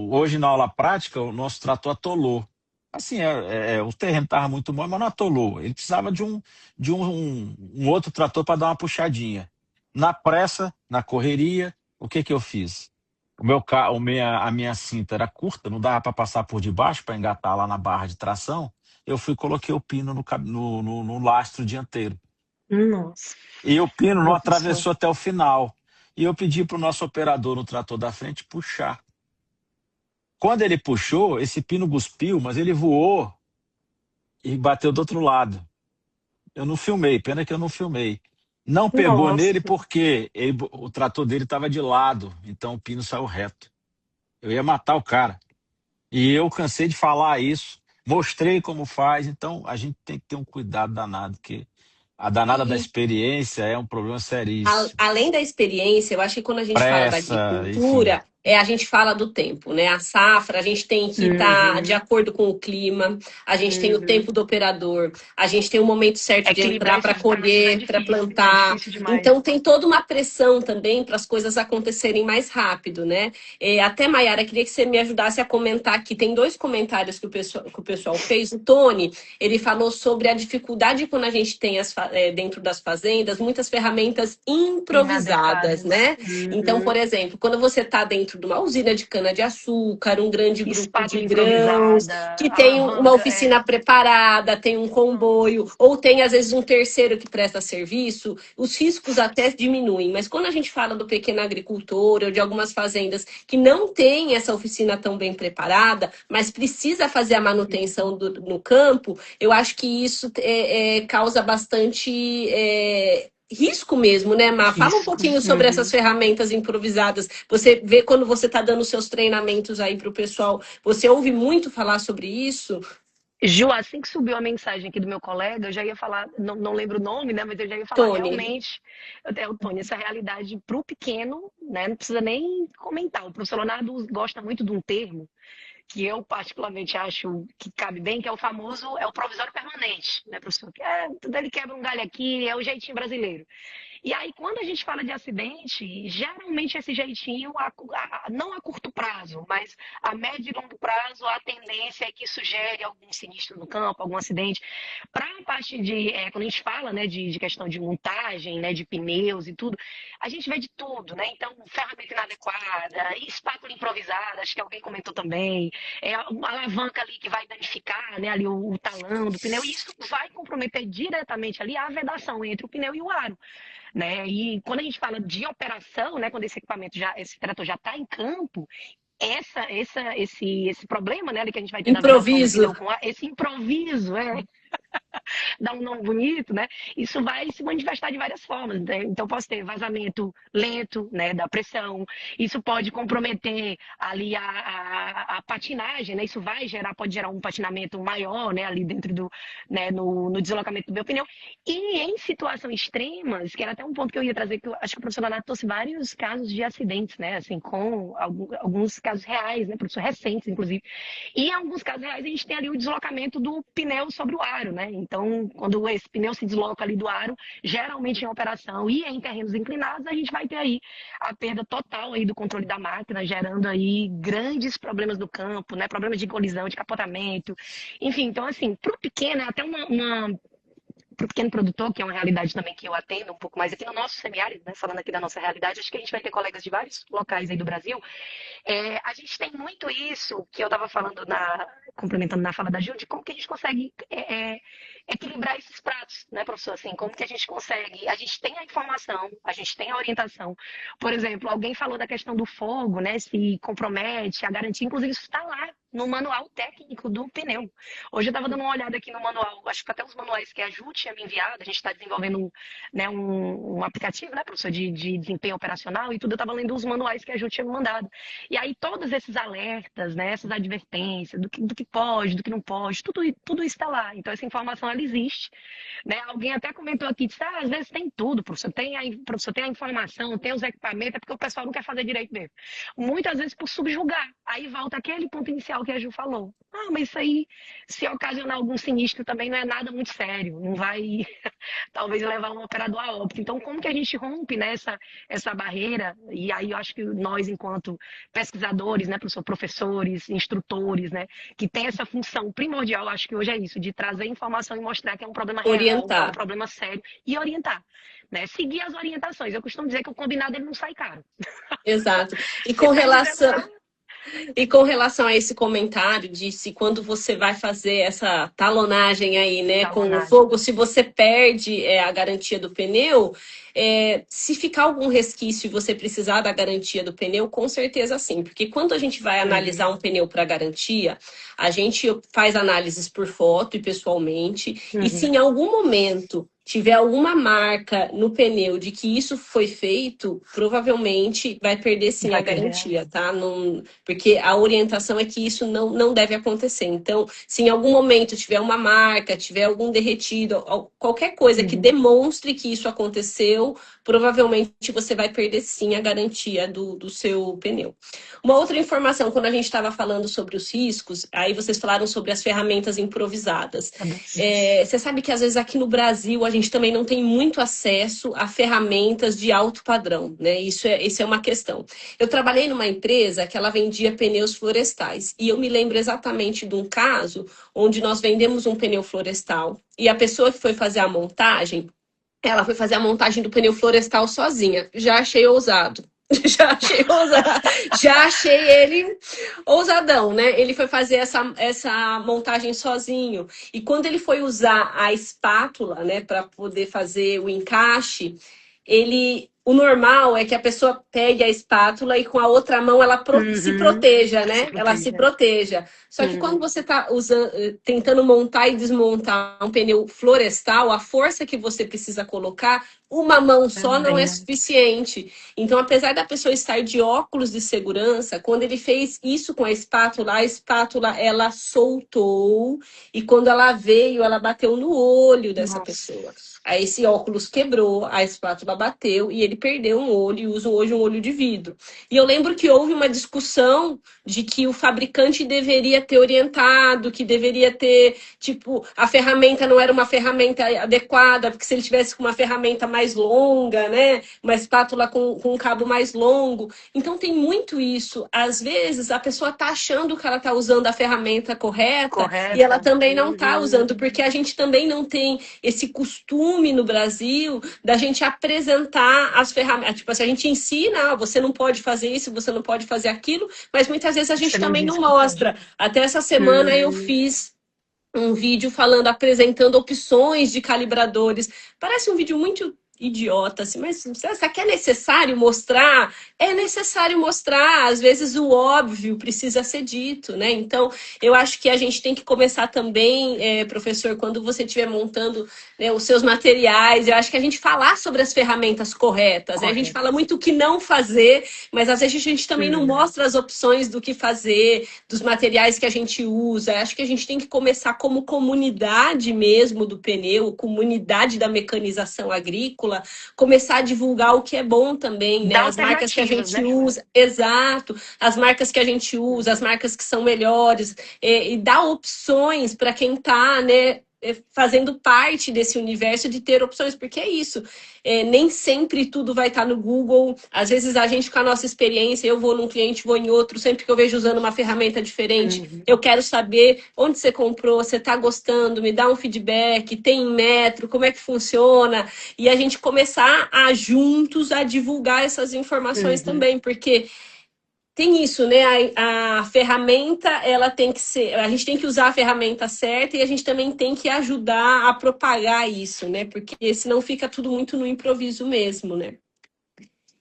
Hoje, na aula prática, o nosso trator atolou. Assim, o terreno estava muito bom, mas não atolou. Ele precisava de um outro trator para dar uma puxadinha. Na pressa, na correria, o que eu fiz? O meu carro, a minha cinta era curta, não dava para passar por debaixo para engatar lá na barra de tração. eu fui e coloquei o pino no lastro dianteiro. Nossa, E o pino não professor. atravessou até o final. E eu pedi para o nosso operador no trator da frente puxar. Quando ele puxou, esse pino cuspiu, mas ele voou e bateu do outro lado. Eu não filmei, pena que eu não filmei. Não pegou nele Nossa. porque o trator dele estava de lado, então o pino saiu reto. Eu ia matar o cara. E eu cansei de falar isso, mostrei como faz, então a gente tem que ter um cuidado danado, que a danada da E, experiência é um problema seríssimo. além da experiência, eu acho que quando a gente fala da Pressa, enfim. agricultura, a gente fala do tempo, né? A safra, a gente tem que estar de Uhum, acordo com o clima, a gente tem o uhum. tempo do operador, a gente tem o momento certo de Equilibrar entrar para esses dois colher, para é plantar. difícil demais. Então tem toda uma pressão também para as coisas acontecerem mais rápido, né? Até, Mayara, queria que você me ajudasse a comentar aqui. Tem dois comentários que o pessoal fez. O Tony, ele falou sobre a dificuldade quando a gente tem dentro das fazendas muitas ferramentas improvisadas, Inadequadas. né? Então, por Uhum. exemplo, quando você está dentro de uma usina de cana-de-açúcar, um grande grupo de Espátula grãos, improvisada, que tem uma alavanca, oficina preparada, tem um comboio, ou tem às vezes um terceiro que presta serviço, os riscos até diminuem. Mas quando a gente fala do pequeno agricultor ou de algumas fazendas que não tem essa oficina tão bem preparada, mas precisa fazer a manutenção no campo, eu acho que isso causa bastante risco mesmo, né, Má? Fala um Risco. pouquinho sobre essas Uhum. ferramentas improvisadas. Você vê quando você está dando seus treinamentos aí para o pessoal, você ouve muito falar sobre isso? Ju, assim que subiu a mensagem aqui do meu colega, eu já ia falar, não lembro o nome, né? Mas eu já ia falar Tony. realmente, o Tony, essa realidade para o pequeno, né? Não precisa nem comentar. O professor Leonardo gosta muito de um termo que eu particularmente acho que cabe bem, que é o famoso, é o provisório permanente, né, professor? Que tudo ele quebra um galho aqui, é o jeitinho brasileiro. E aí, quando a gente fala de acidente, geralmente esse jeitinho, não a curto prazo, mas a médio e longo prazo, a tendência é que sugere algum sinistro no campo, algum acidente. Para a parte de, quando a gente fala, né, de questão de montagem, né, de pneus e tudo, a gente vê de tudo, né? Então, ferramenta inadequada, espátula improvisada, acho que alguém comentou também, uma alavanca ali que vai danificar, né, ali o talão do pneu, e isso vai comprometer diretamente ali a vedação entre o pneu e o aro. Né? E quando a gente fala de operação, né, quando esse equipamento esse trator já está em campo, esse problema, né, que a gente vai ter na vedação do Improviso. pneu com ar, esse improviso, dar um nome bonito, né? Isso vai se manifestar de várias formas. Né? Então, posso ter vazamento lento, né, da pressão. Isso pode comprometer ali a patinagem, né? Isso pode gerar um patinamento maior, né, ali dentro né, no deslocamento do meu pneu. E em situações extremas, que era até um ponto que eu ia trazer, que eu acho que o professor Leonardo trouxe vários casos de acidentes, né, assim, com alguns casos reais, né, professor, recentes, inclusive. E em alguns casos reais a gente tem ali o deslocamento do pneu sobre o aro, né? Então, quando esse pneu se desloca ali do aro, geralmente em operação e em terrenos inclinados, a gente vai ter aí a perda total aí do controle da máquina, gerando aí grandes problemas do campo, né? Problemas de colisão, de capotamento, enfim. Então, assim, para o pequeno, é até para o pequeno produtor, que é uma realidade também que eu atendo um pouco mais aqui no nosso semiárido, né? Falando aqui da nossa realidade, acho que a gente vai ter colegas de vários locais aí do Brasil. A gente tem muito isso que eu estava falando, complementando na fala da Gil, de como que a gente consegue equilibrar esses pratos, né, professor? Assim, como que a gente consegue? A gente tem a informação, a gente tem a orientação. Por exemplo, alguém falou da questão do fogo, né? Se compromete, a garantia, inclusive isso está lá no manual técnico do pneu. Hoje eu estava dando uma olhada aqui no manual, acho que até os manuais que a Ju tinha me enviado, a gente está desenvolvendo um aplicativo, né, professor, de desempenho operacional e tudo, eu estava lendo os manuais que a Ju tinha me mandado. E aí todos esses alertas, né, essas advertências do que pode, do que não pode, tudo está lá. Então essa informação ela existe. Né? Alguém até comentou aqui, disse, às vezes tem tudo, professor, professor, tem a informação, tem os equipamentos, é porque o pessoal não quer fazer direito mesmo. Muitas vezes por subjugar. Aí volta aquele ponto inicial que a Ju falou. Mas isso aí, se ocasionar algum sinistro também não é nada muito sério, não vai talvez levar um operador a óbito. Então, como que a gente rompe, né, essa barreira? E aí eu acho que nós, enquanto pesquisadores, né, professores, instrutores, né, que tem essa função primordial, acho que hoje é isso, de trazer informação e mostrar que é um problema real, que é um Orientar. problema sério, e orientar. Né? Seguir as orientações. Eu costumo dizer que o combinado ele não sai caro. Exato. E Se com tem que relação. demorar. E com relação a esse comentário de se quando você vai fazer essa talonagem aí, né, com o Talonagem. fogo, se você perde a garantia do pneu, se ficar algum resquício e você precisar da garantia do pneu, com certeza sim, porque quando a gente vai analisar um pneu para garantia, a gente faz análises por foto e pessoalmente, e se em algum momento tiver alguma marca no pneu de que isso foi feito, provavelmente vai perder sim a Vai perder. garantia, tá? Não, porque a orientação é que isso não deve acontecer. Então, se em algum momento tiver uma marca, tiver algum derretido, qualquer coisa que demonstre que isso aconteceu, provavelmente você vai perder sim a garantia do seu pneu. Uma outra informação, quando a gente estava falando sobre os riscos, aí vocês falaram sobre as ferramentas improvisadas. Você sabe que às vezes aqui no Brasil a gente também não tem muito acesso a ferramentas de alto padrão, né? Isso é uma questão. Eu trabalhei numa empresa que ela vendia pneus florestais e eu me lembro exatamente de um caso onde nós vendemos um pneu florestal e a pessoa que foi fazer a montagem, ela foi fazer a montagem do pneu florestal sozinha. Já achei ousado. Já achei ele ousadão, né? Ele foi fazer essa montagem sozinho. E quando ele foi usar a espátula, né, para poder fazer o encaixe, o normal é que a pessoa pegue a espátula e com a outra mão ela se proteja, né? Ela se proteja. Só que quando você está tentando montar e desmontar um pneu florestal, a força que você precisa colocar, uma mão só não é suficiente. Então, apesar da pessoa estar de óculos de segurança, quando ele fez isso com a espátula ela soltou e quando ela veio, ela bateu no olho dessa pessoa. Aí esse óculos quebrou, a espátula bateu e ele perdeu um olho e usa hoje um olho de vidro. E eu lembro que houve uma discussão de que o fabricante deveria ter orientado, que deveria ter, tipo, a ferramenta não era uma ferramenta adequada, porque se ele tivesse com uma ferramenta mais longa, né, uma espátula com um cabo mais longo. Então tem muito isso. Às vezes a pessoa tá achando que ela tá usando a ferramenta correta. E ela também não tá usando, porque a gente também não tem esse costume no Brasil da gente apresentar as ferramentas. Tipo assim, a gente ensina, você não pode fazer isso, você não pode fazer aquilo, mas muitas vezes a gente também não mostra. Até essa semana eu fiz um vídeo apresentando opções de calibradores. Parece um vídeo muito idiota, assim, mas será que é necessário mostrar? É necessário mostrar. Às vezes o óbvio precisa ser dito, né? Então, eu acho que a gente tem que começar também, professor, quando você estiver montando, né, os seus materiais, eu acho que a gente falar sobre as ferramentas corretas. Né? A gente fala muito o que não fazer, mas às vezes a gente também não mostra as opções do que fazer, dos materiais que a gente usa. Eu acho que a gente tem que começar como comunidade mesmo do pneu, comunidade da mecanização agrícola, começar a divulgar o que é bom também, né? As marcas que a gente usa, exato, as marcas que a gente usa, as marcas que são melhores, e dar opções para quem está, né, fazendo parte desse universo de ter opções, porque é isso. Nem sempre tudo vai estar no Google. Às vezes a gente, com a nossa experiência, eu vou num cliente, vou em outro, sempre que eu vejo usando uma ferramenta diferente, eu quero saber onde você comprou, você está gostando, me dá um feedback, tem metro, como é que funciona, e a gente começar juntos a divulgar essas informações também, porque tem isso, né? A ferramenta, ela tem que ser. A gente tem que usar a ferramenta certa e a gente também tem que ajudar a propagar isso, né? Porque senão fica tudo muito no improviso mesmo, né?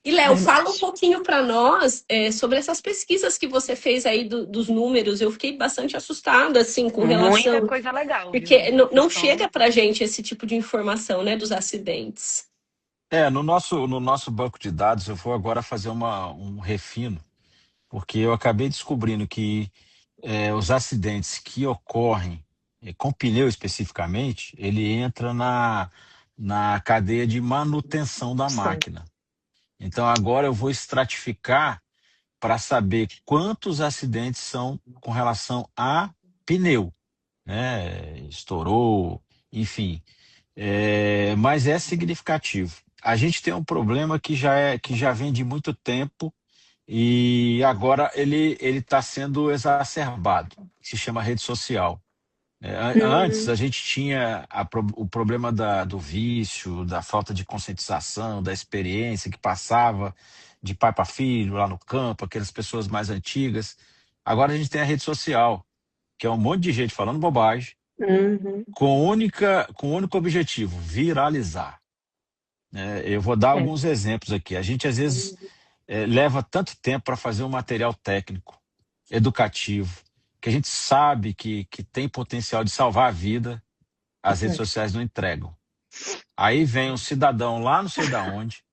E, Léo, fala um pouquinho para nós sobre essas pesquisas que você fez aí dos números. Eu fiquei bastante assustada, assim, com relação. Muita coisa legal. Porque não chega para a gente esse tipo de informação, né? Dos acidentes. No nosso banco de dados, eu vou agora fazer um refino, porque eu acabei descobrindo que os acidentes que ocorrem com pneu especificamente, ele entra na cadeia de manutenção da máquina. Então agora eu vou estratificar para saber quantos acidentes são com relação a pneu, né? Estourou, enfim. Mas é significativo. A gente tem um problema que já vem de muito tempo e agora ele está sendo exacerbado, que se chama rede social. Antes a gente tinha o problema do vício, da falta de conscientização, da experiência que passava de pai para filho lá no campo, aquelas pessoas mais antigas. Agora a gente tem a rede social, que é um monte de gente falando bobagem, Uhum. com o único objetivo, viralizar, né? Eu vou dar É. alguns exemplos aqui. A gente, às vezes, leva tanto tempo para fazer um material técnico, educativo, que a gente sabe que tem potencial de salvar a vida, as redes É. sociais não entregam. Aí vem um cidadão lá não sei da onde,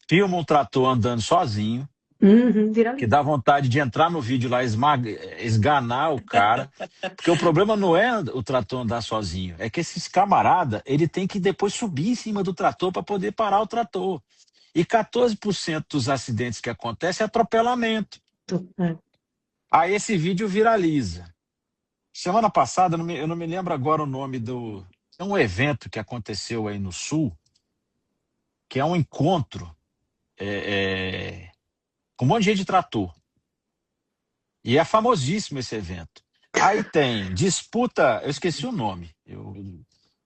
filma um trator andando sozinho, Uhum. que Viraliza. dá vontade de entrar no vídeo lá, esganar o cara, porque o problema não é o trator andar sozinho, é que esse camarada, ele tem que depois subir em cima do trator para poder parar o trator. E 14% dos acidentes que acontecem é atropelamento. É. Aí esse vídeo viraliza. Semana passada, eu não me lembro agora o nome do... É um evento que aconteceu aí no Sul, que é um encontro com um monte de gente de trator. E é famosíssimo esse evento. Aí tem disputa, eu esqueci o nome.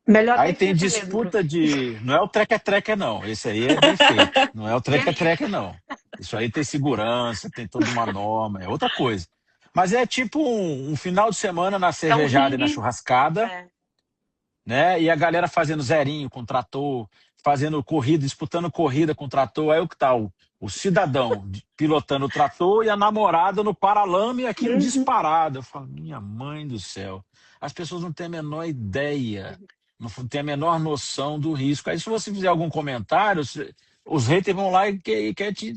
Melhor Aí nem tem sempre mesmo, disputa prof. de... Não é o treca-treca, não. Esse aí é bem feito. Não é o treca-treca, não. Isso aí tem segurança, tem toda uma norma, é outra coisa. Mas é tipo um final de semana na É um cervejada e na ringue. churrascada, É. né? E a galera fazendo zerinho com trator, fazendo corrida, disputando corrida com trator. Aí o que tá o cidadão pilotando o trator e a namorada no paralama e aquilo Uhum. disparado. Eu falo, minha mãe do céu. As pessoas não têm a menor ideia, não têm a menor noção do risco. Aí se você fizer algum comentário, os haters vão lá e quer te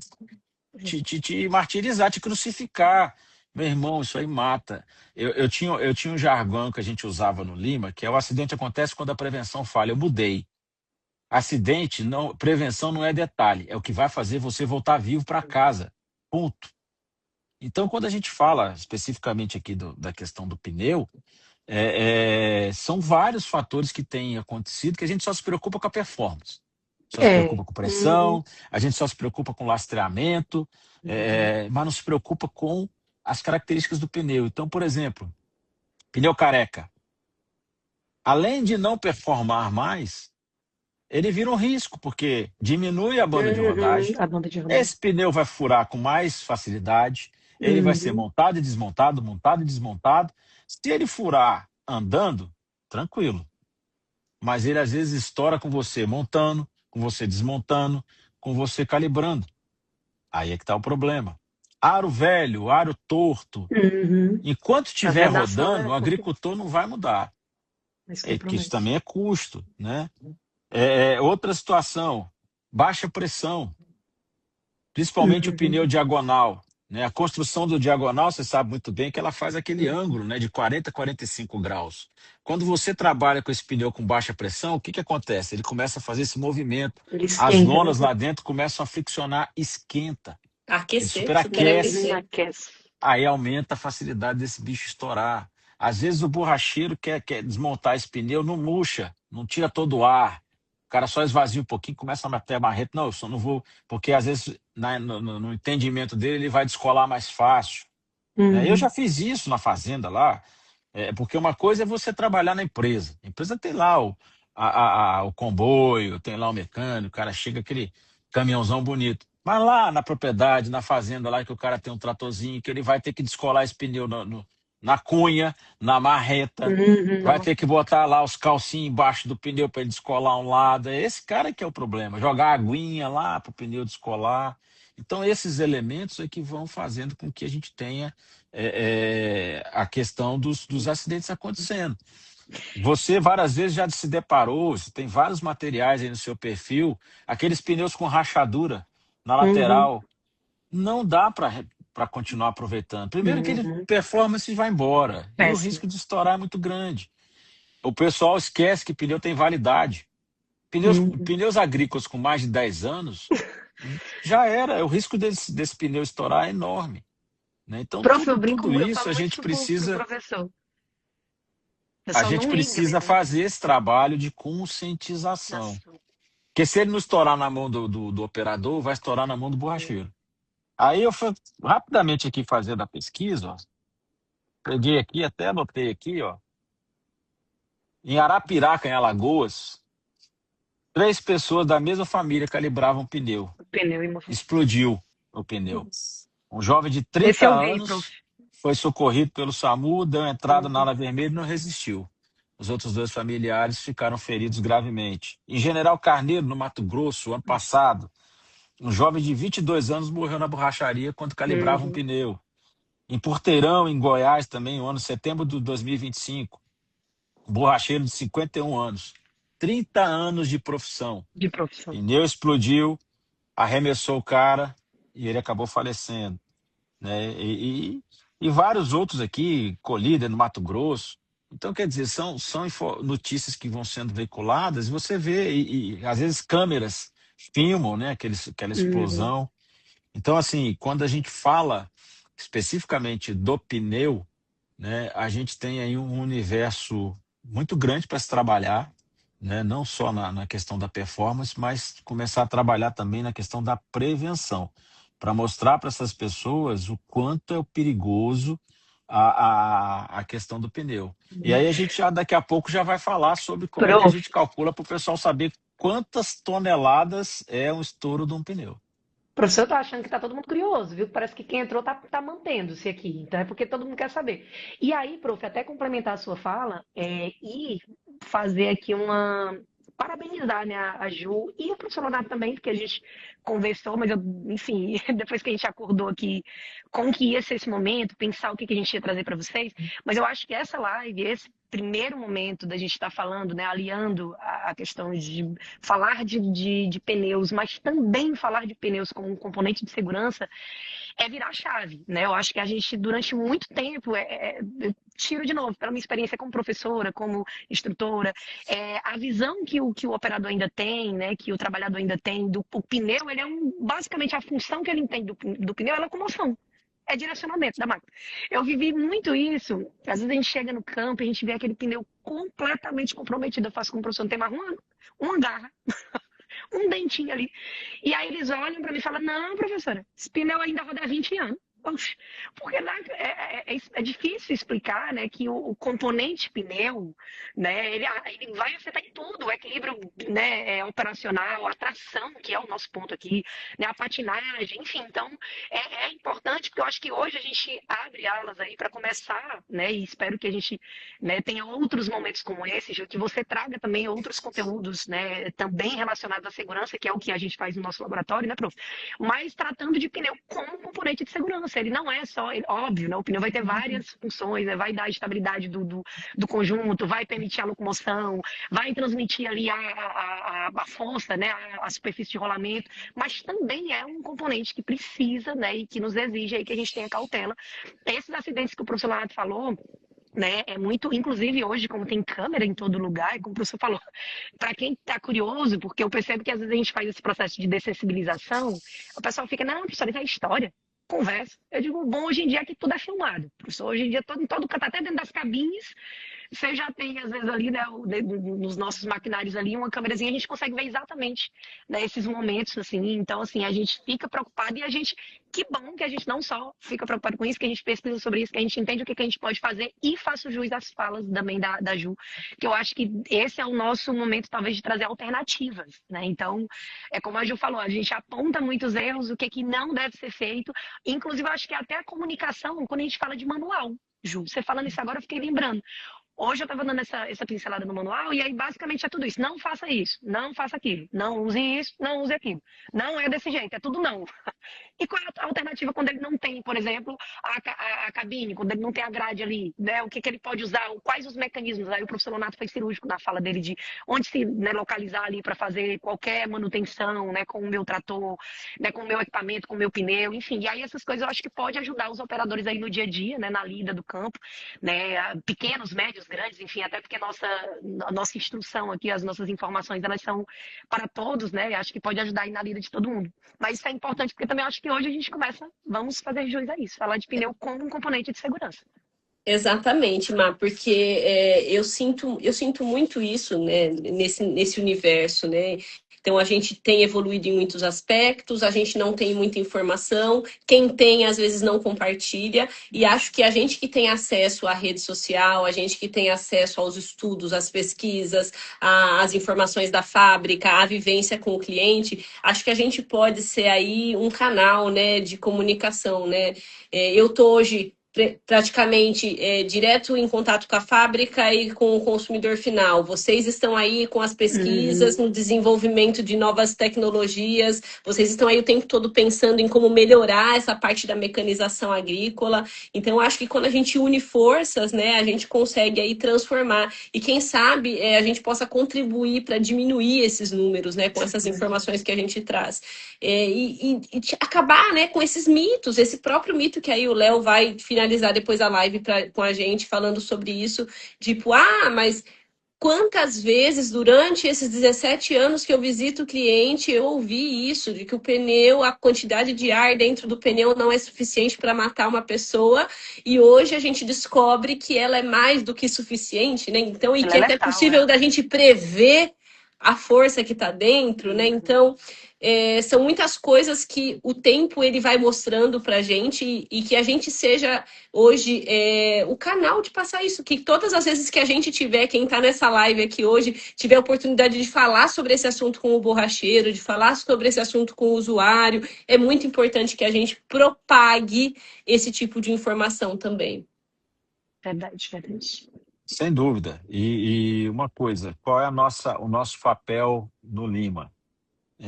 martirizar, te crucificar. Meu irmão, isso aí mata. Eu tinha um jargão que a gente usava no Lima, que é o acidente acontece quando a prevenção falha. Eu mudei. Acidente, não, prevenção não é detalhe, é o que vai fazer você voltar vivo para casa. Ponto. Então, quando a gente fala especificamente aqui da questão do pneu, são vários fatores que têm acontecido que a gente só se preocupa com a performance. Só se É. preocupa com Uhum. pressão, a gente só se preocupa com lastreamento, Uhum. mas não se preocupa com as características do pneu. Então, por exemplo, pneu careca. Além de não performar mais, ele vira um risco, porque diminui a banda de Uhum. rodagem, A banda de rodagem. esse pneu vai furar com mais facilidade, ele vai ser Uhum. montado e desmontado, montado e desmontado. Se ele furar andando, tranquilo. Mas ele às vezes estoura com você montando, com você desmontando, com você calibrando. Aí é que está o problema. Aro velho, aro torto. Uhum. Enquanto A estiver vedação rodando, é o agricultor não vai mudar. mais Que isso compromete. também é custo, né? Outra situação, baixa pressão, principalmente o pneu Uhum. diagonal, né? A construção do diagonal, você sabe muito bem que ela faz aquele ângulo, né, de 40 a 45 graus. Quando você trabalha com esse pneu com baixa pressão, o que acontece? Ele começa a fazer esse movimento. Ele As esquenta, né? lonas lá dentro começam a friccionar, esquenta. Ele Aquecer, superaquece. superaquecer. Aquece. Aí aumenta a facilidade desse bicho estourar. Às vezes o borracheiro quer desmontar esse pneu, não murcha, não tira todo o ar. O cara só esvazia um pouquinho, começa a bater a marreta. Não, eu só não vou, porque às vezes no entendimento dele ele vai descolar mais fácil, né? Eu Uhum. já fiz isso na fazenda lá, porque uma coisa é você trabalhar na empresa. A empresa tem lá o comboio, tem lá o mecânico, o cara chega aquele caminhãozão bonito. Mas lá na propriedade, na fazenda, lá que o cara tem um tratorzinho, que ele vai ter que descolar esse pneu na cunha, na marreta, Uhum. vai ter que botar lá os calcinhos embaixo do pneu para ele descolar um lado. É esse cara que é o problema. Jogar aguinha lá para o pneu descolar. Então, esses elementos é que vão fazendo com que a gente tenha a questão dos acidentes acontecendo. Você várias vezes já se deparou, você tem vários materiais aí no seu perfil, aqueles pneus com rachadura na Uhum. lateral. Não dá para continuar aproveitando. Primeiro que ele Uhum. performance vai embora e o Péssimo. risco de estourar é muito grande. O pessoal esquece que pneu tem validade. Uhum. Pneus agrícolas com mais de 10 anos, já era. O risco desse pneu estourar é enorme, né? Então, Prof, eu tudo brinco, eu isso falo muito isso pro professor. O a pessoal gente não liga, né? precisa fazer esse trabalho de conscientização. Nossa. Porque se ele não estourar na mão do operador, vai estourar na mão do borracheiro. Aí eu fui rapidamente aqui fazendo a pesquisa, ó. Peguei aqui, até anotei aqui, ó. Em Arapiraca, em Alagoas, 3 pessoas da mesma família calibravam pneu. O pneu e Explodiu o pneu. Nossa. Um jovem de Esse 30 eu vi, prof. anos foi socorrido pelo SAMU, deu entrada na ala vermelha e não resistiu. Os outros 2 familiares ficaram feridos gravemente. Em General Carneiro, no Mato Grosso, ano passado, um jovem de 22 anos morreu na borracharia quando calibrava um pneu. Em Porteirão, em Goiás, também, no ano de setembro de 2025, um borracheiro de 51 anos, 30 anos de profissão. Pneu explodiu, arremessou o cara e ele acabou falecendo, né? E vários outros aqui, Colíder, no Mato Grosso. Então, quer dizer, são notícias que vão sendo veiculadas e você vê, e às vezes câmeras filmam, né, aquela explosão. Então, assim, quando a gente fala especificamente do pneu, né, a gente tem aí um universo muito grande para se trabalhar, né, não só na questão da performance, mas começar a trabalhar também na questão da prevenção, para mostrar para essas pessoas o quanto é perigoso a questão do pneu. E aí a gente já daqui a pouco já vai falar sobre como é que a gente calcula para o pessoal saber quantas toneladas é um estouro de um pneu. Professor, eu tô achando que tá todo mundo curioso, viu? Parece que quem entrou tá mantendo-se aqui. Então é porque todo mundo quer saber. E aí, prof, até complementar a sua fala e fazer aqui parabenizar, né, a Ju e o professor Leonardo também, porque a gente conversou, mas enfim, depois que a gente acordou aqui, como que ia ser esse momento, pensar o que a gente ia trazer para vocês, mas eu acho que essa live, esse primeiro momento da gente estar falando, né, aliando a questão de falar de pneus, mas também falar de pneus como um componente de segurança, é virar a chave, né? Eu acho que a gente, durante muito tempo, eu tiro de novo, pela minha experiência como professora, como instrutora, a visão que o operador ainda tem, né, que o trabalhador ainda tem o pneu, ele é basicamente a função que ele entende do pneu é locomoção. É direcionamento da máquina. Eu vivi muito isso. Às vezes a gente chega no campo e a gente vê aquele pneu completamente comprometido. Eu faço como professor, não tem mais uma garra, um dentinho ali. E aí eles olham para mim e falam, não, professora, esse pneu ainda roda há 20 anos. Porque é difícil explicar, né, que o componente pneu, né, ele vai afetar em tudo, o equilíbrio, né, operacional, a tração, que é o nosso ponto aqui, né, a patinagem, enfim. Então, é importante, porque eu acho que hoje a gente abre aulas aí para começar, né, e espero que a gente, né, tenha outros momentos como esse, Gil, que você traga também outros conteúdos, né, também relacionados à segurança, que é o que a gente faz no nosso laboratório, né, prof? Mas tratando de pneu como componente de segurança. Ele não é só, óbvio, né? O pneu vai ter várias funções, né? Vai dar a estabilidade do conjunto, vai permitir a locomoção, vai transmitir ali a força, né? A superfície de rolamento, mas também é um componente que precisa, né? E que nos exige aí que a gente tenha cautela. Esses acidentes que o professor Leonardo falou, né, é muito, inclusive hoje, como tem câmera em todo lugar, como o professor falou, para quem está curioso, porque eu percebo que às vezes a gente faz esse processo de dessensibilização, o pessoal fica, não, professor, isso é história. Conversa. Eu digo, bom, hoje em dia que tudo é filmado. Professor, hoje em dia, em todo canto, até dentro das cabines, você já tem, às vezes, ali, né, nos nossos maquinários ali, uma câmerazinha, a gente consegue ver exatamente, né, esses momentos, assim. Então, assim, a gente fica preocupado e que bom que a gente não só fica preocupado com isso, que a gente pesquisa sobre isso, que a gente entende o que a gente pode fazer e faço jus às falas também da Ju, que eu acho que esse é o nosso momento, talvez, de trazer alternativas, né? Então, é como a Ju falou, a gente aponta muitos erros, o que não deve ser feito, inclusive, eu acho que até a comunicação, quando a gente fala de manual, Ju, você falando isso agora, eu fiquei lembrando. Hoje eu estava dando essa pincelada no manual e aí basicamente é tudo isso. Não faça isso, não faça aquilo, não use isso, não use aquilo. Não é desse jeito, é tudo não. E qual é a alternativa quando ele não tem, por exemplo, a cabine, quando ele não tem a grade ali, né? O que ele pode usar, quais os mecanismos? Aí o professor Leonardo foi cirúrgico na fala dele de onde se, né, localizar ali para fazer qualquer manutenção, né, com o meu trator, né, com o meu equipamento, com o meu pneu, enfim. E aí essas coisas eu acho que pode ajudar os operadores aí no dia a dia, né, na lida do campo, né, pequenos, médios, grandes, enfim, até porque a nossa instrução aqui, as nossas informações, elas são para todos, né? Acho que pode ajudar aí na lida de todo mundo. Mas isso é importante porque também acho que hoje a gente vamos fazer jus a isso, falar de pneu como um componente de segurança. Exatamente, Má, porque eu sinto muito isso, né, nesse universo, né? Então, a gente tem evoluído em muitos aspectos, a gente não tem muita informação, quem tem, às vezes, não compartilha, e acho que a gente que tem acesso à rede social, a gente que tem acesso aos estudos, às pesquisas, às informações da fábrica, à vivência com o cliente, acho que a gente pode ser aí um canal, né, de comunicação, né? Eu estou hoje praticamente direto em contato com a fábrica e com o consumidor final. Vocês estão aí com as pesquisas, no desenvolvimento de novas tecnologias, vocês estão aí o tempo todo pensando em como melhorar essa parte da mecanização agrícola. Então, eu acho que quando a gente une forças, né, a gente consegue aí transformar. E quem sabe a gente possa contribuir para diminuir esses números, né, com essas informações que a gente traz. E acabar, né, com esses mitos, esse próprio mito que aí o Léo vai finalizar depois a live com a gente falando sobre isso, tipo, mas quantas vezes durante esses 17 anos que eu visito o cliente eu ouvi isso, de que o pneu, a quantidade de ar dentro do pneu não é suficiente para matar uma pessoa, e hoje a gente descobre que ela é mais do que suficiente, né? Então, e Ela que é é até letal, possível da gente prever a força que está dentro, né? Então, são muitas coisas que o tempo ele vai mostrando para a gente e que a gente seja hoje o canal de passar isso, que todas as vezes que a gente tiver, quem está nessa live aqui hoje, tiver a oportunidade de falar sobre esse assunto com o borracheiro, de falar sobre esse assunto com o usuário, é muito importante que a gente propague esse tipo de informação também. Verdade, verdade. Sem dúvida. E uma coisa, qual é o nosso papel no Lima?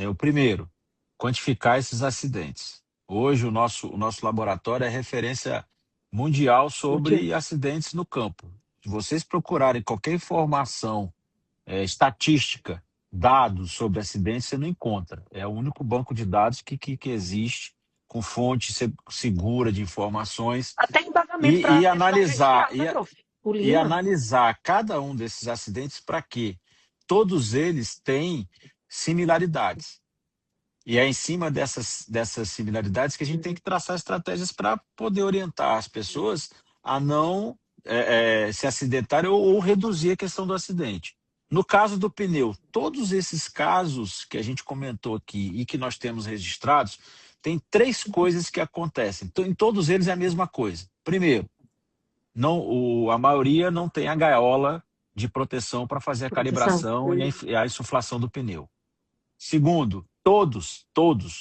O primeiro, quantificar esses acidentes. Hoje, o nosso laboratório é referência mundial sobre acidentes no campo. Se vocês procurarem qualquer informação, estatística, dados sobre acidentes, você não encontra. É o único banco de dados que existe, com fonte segura de informações, Até embasamento para e decisão analisar, judicial, tá, prof? O e Lima. analisar cada um desses acidentes para quê? Todos eles têm similaridades. E é em cima dessas similaridades que a gente tem que traçar estratégias para poder orientar as pessoas a não se acidentarem ou reduzir a questão do acidente. No caso do pneu, todos esses casos que a gente comentou aqui e que nós temos registrados, tem 3 coisas que acontecem. Então, em todos eles é a mesma coisa. Primeiro, a maioria não tem a gaiola de proteção para fazer a calibração e a insuflação do pneu. Segundo, todos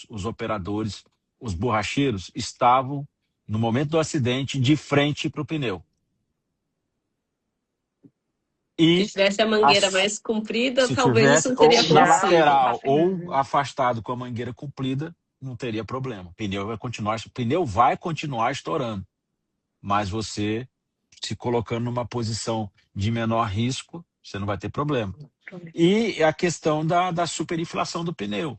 os operadores, os borracheiros, estavam, no momento do acidente, de frente para o pneu. Se tivesse a mangueira mais comprida, se talvez isso não teria ou na acontecido. lateral ou afastado com a mangueira comprida, não teria problema. O pneu vai continuar estourando. Mas você, se colocando numa posição de menor risco, você não vai ter problema. E a questão da superinflação do pneu,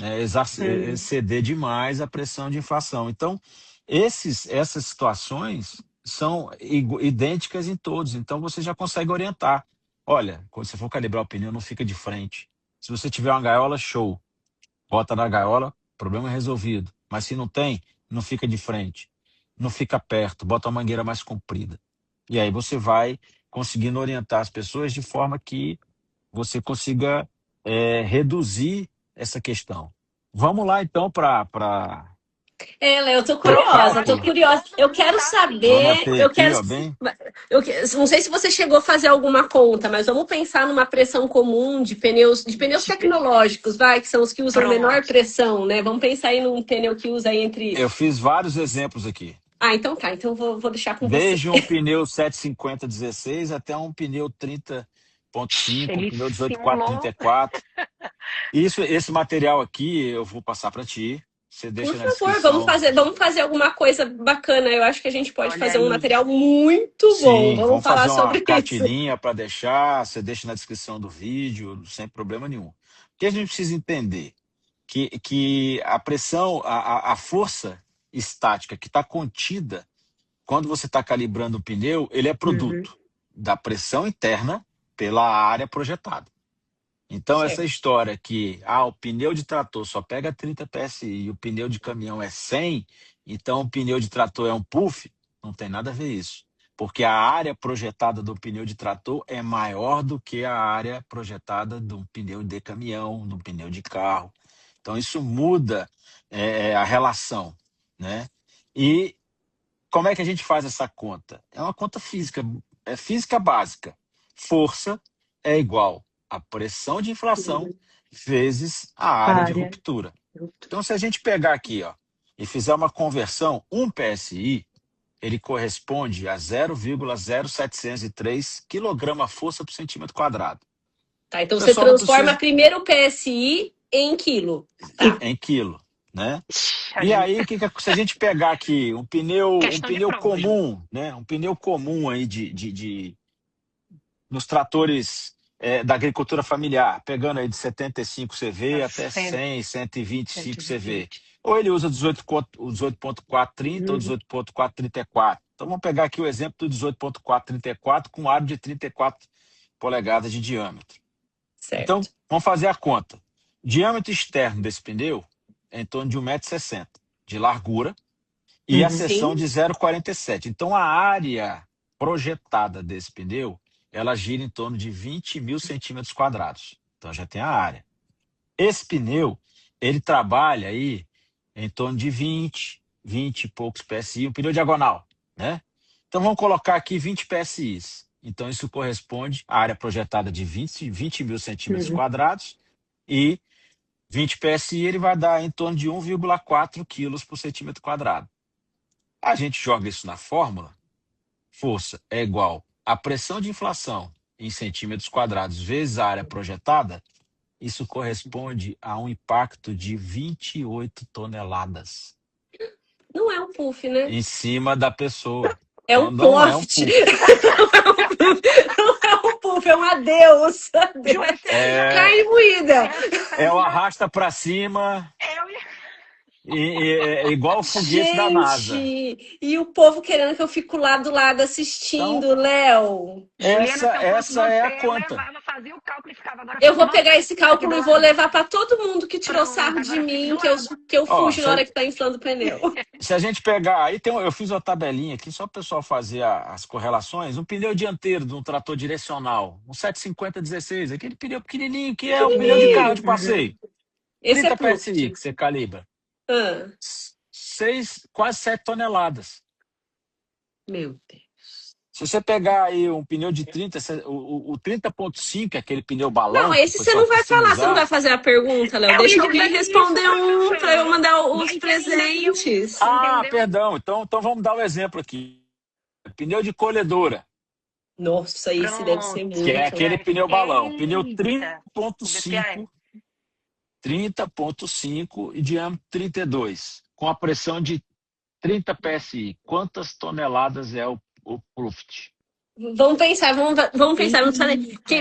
né? Exceder demais a pressão de inflação. Então, essas situações são idênticas em todos. Então, você já consegue orientar. Olha, quando você for calibrar o pneu, não fica de frente. Se você tiver uma gaiola, show. Bota na gaiola, problema resolvido. Mas se não tem, não fica de frente. Não fica perto, bota uma mangueira mais comprida. E aí você vai conseguindo orientar as pessoas de forma que você consiga reduzir essa questão. Vamos lá, então, para... Léo, eu tô curiosa. Eu quero saber. Não sei se você chegou a fazer alguma conta, mas vamos pensar numa pressão comum de pneus tecnológicos, que são os que usam menor pressão, né? Vamos pensar aí num pneu que usa entre. Eu fiz vários exemplos aqui. Então tá. Então vou deixar com Desde você. um pneu 750/16 até um pneu 30.5, um pneu 18.434. Esse material aqui eu vou passar para ti. Você deixa na descrição. Vamos fazer alguma coisa bacana. Eu acho que a gente pode fazer um material muito bom. Vamos falar fazer sobre uma cartilinha para deixar. Você deixa na descrição do vídeo, sem problema nenhum. O que a gente precisa entender? Que a pressão, a força estática que está contida quando você está calibrando o pneu, ele é produto da pressão interna pela área projetada. Então, essa história que o pneu de trator só pega 30 PSI e o pneu de caminhão é 100, então o pneu de trator é um puff, não tem nada a ver isso. Porque a área projetada do pneu de trator é maior do que a área projetada de um pneu de caminhão, de um pneu de carro. Então, isso muda a relação, né? E como é que a gente faz essa conta? É uma conta física, é física básica. Força é igual a pressão de inflação vezes a área de ruptura. Então, se a gente pegar aqui e fizer uma conversão, 1 PSI ele corresponde a 0,0703 quilograma-força por centímetro quadrado. Tá, então O você pessoal não transforma precisa primeiro o PSI em quilo. Tá. em quilo, né? Ixi, E Ju, aí, se a gente pegar aqui um questão de pneu prova, Ju. comum, né? Um pneu comum aí nos tratores da agricultura familiar, pegando aí de 75 CV Tá até 100, 125 CV. 120. Ou ele usa 18.430 ou Uhum. 18.434. Então vamos pegar aqui o exemplo do 18.434 com aro de 34 polegadas de diâmetro. Então, Certo. vamos fazer a conta. O diâmetro externo desse pneu é em torno de 1,60 m de largura e a seção Sim. de 0,47. Então, a área projetada desse pneu, ela gira em torno de 20 mil centímetros quadrados. Então, já tem a área. Esse pneu, ele trabalha aí em torno de 20 e poucos PSI, um pneu diagonal, né? Então, vamos colocar aqui 20 PSIs. Então, isso corresponde à área projetada de 20 mil centímetros quadrados e 20 PSI ele vai dar em torno de 1,4 quilos por centímetro quadrado. A gente joga isso na fórmula, força é igual a pressão de inflação em centímetros quadrados vezes a área projetada, isso corresponde a um impacto de 28 toneladas Não é um puff, né? em cima da pessoa. É um Não é um poste. puff. Não é um puff, é um adeus. Ju, esse aí já Carne moída. É o arrasta para cima, eu igual o foguete da NASA. Gente, e o povo querendo que eu fico lá do lado assistindo, Léo. Juliana, se eu fosse Essa é a você, eu conta. levava, fazia o cálculo e ficava agora. Eu vou Nossa, pegar esse aqui cálculo do e vou lado. levar para todo mundo que tirou Pronto, sarro de agora mim, fique do que lado. eu Ó, fujo na hora que tá inflando o pneu. se a gente pegar, aí eu fiz uma tabelinha aqui só para o pessoal fazer as correlações. Um pneu dianteiro de um trator direcional, um 750-16, aquele pneu pequenininho que é o pneu de carro de passeio. Esse é 30 PSI puff. que você calibra. Ah, Quase 7 toneladas. meu Deus. Se você pegar aí um pneu de 30, o 30.5, aquele pneu balão, Não, que esse o você pessoal não vai costuma falar, você não vai usar. fazer a pergunta, Léo. Eu Deixa ia alguém dizer responder isso, um para eu mandar os Vai ter e-mail. presentes. Ah, Entendeu? perdão. Então vamos dar um exemplo aqui. Pneu de colhedora, Nossa, esse deve ser Pronto. que é muito. aquele pneu balão. Pneu Eita, o BPA. 30.5 e diâmetro 32, com a pressão de 30 PSI. Quantas toneladas é o Pruft? Vamos pensar, vamos pensar.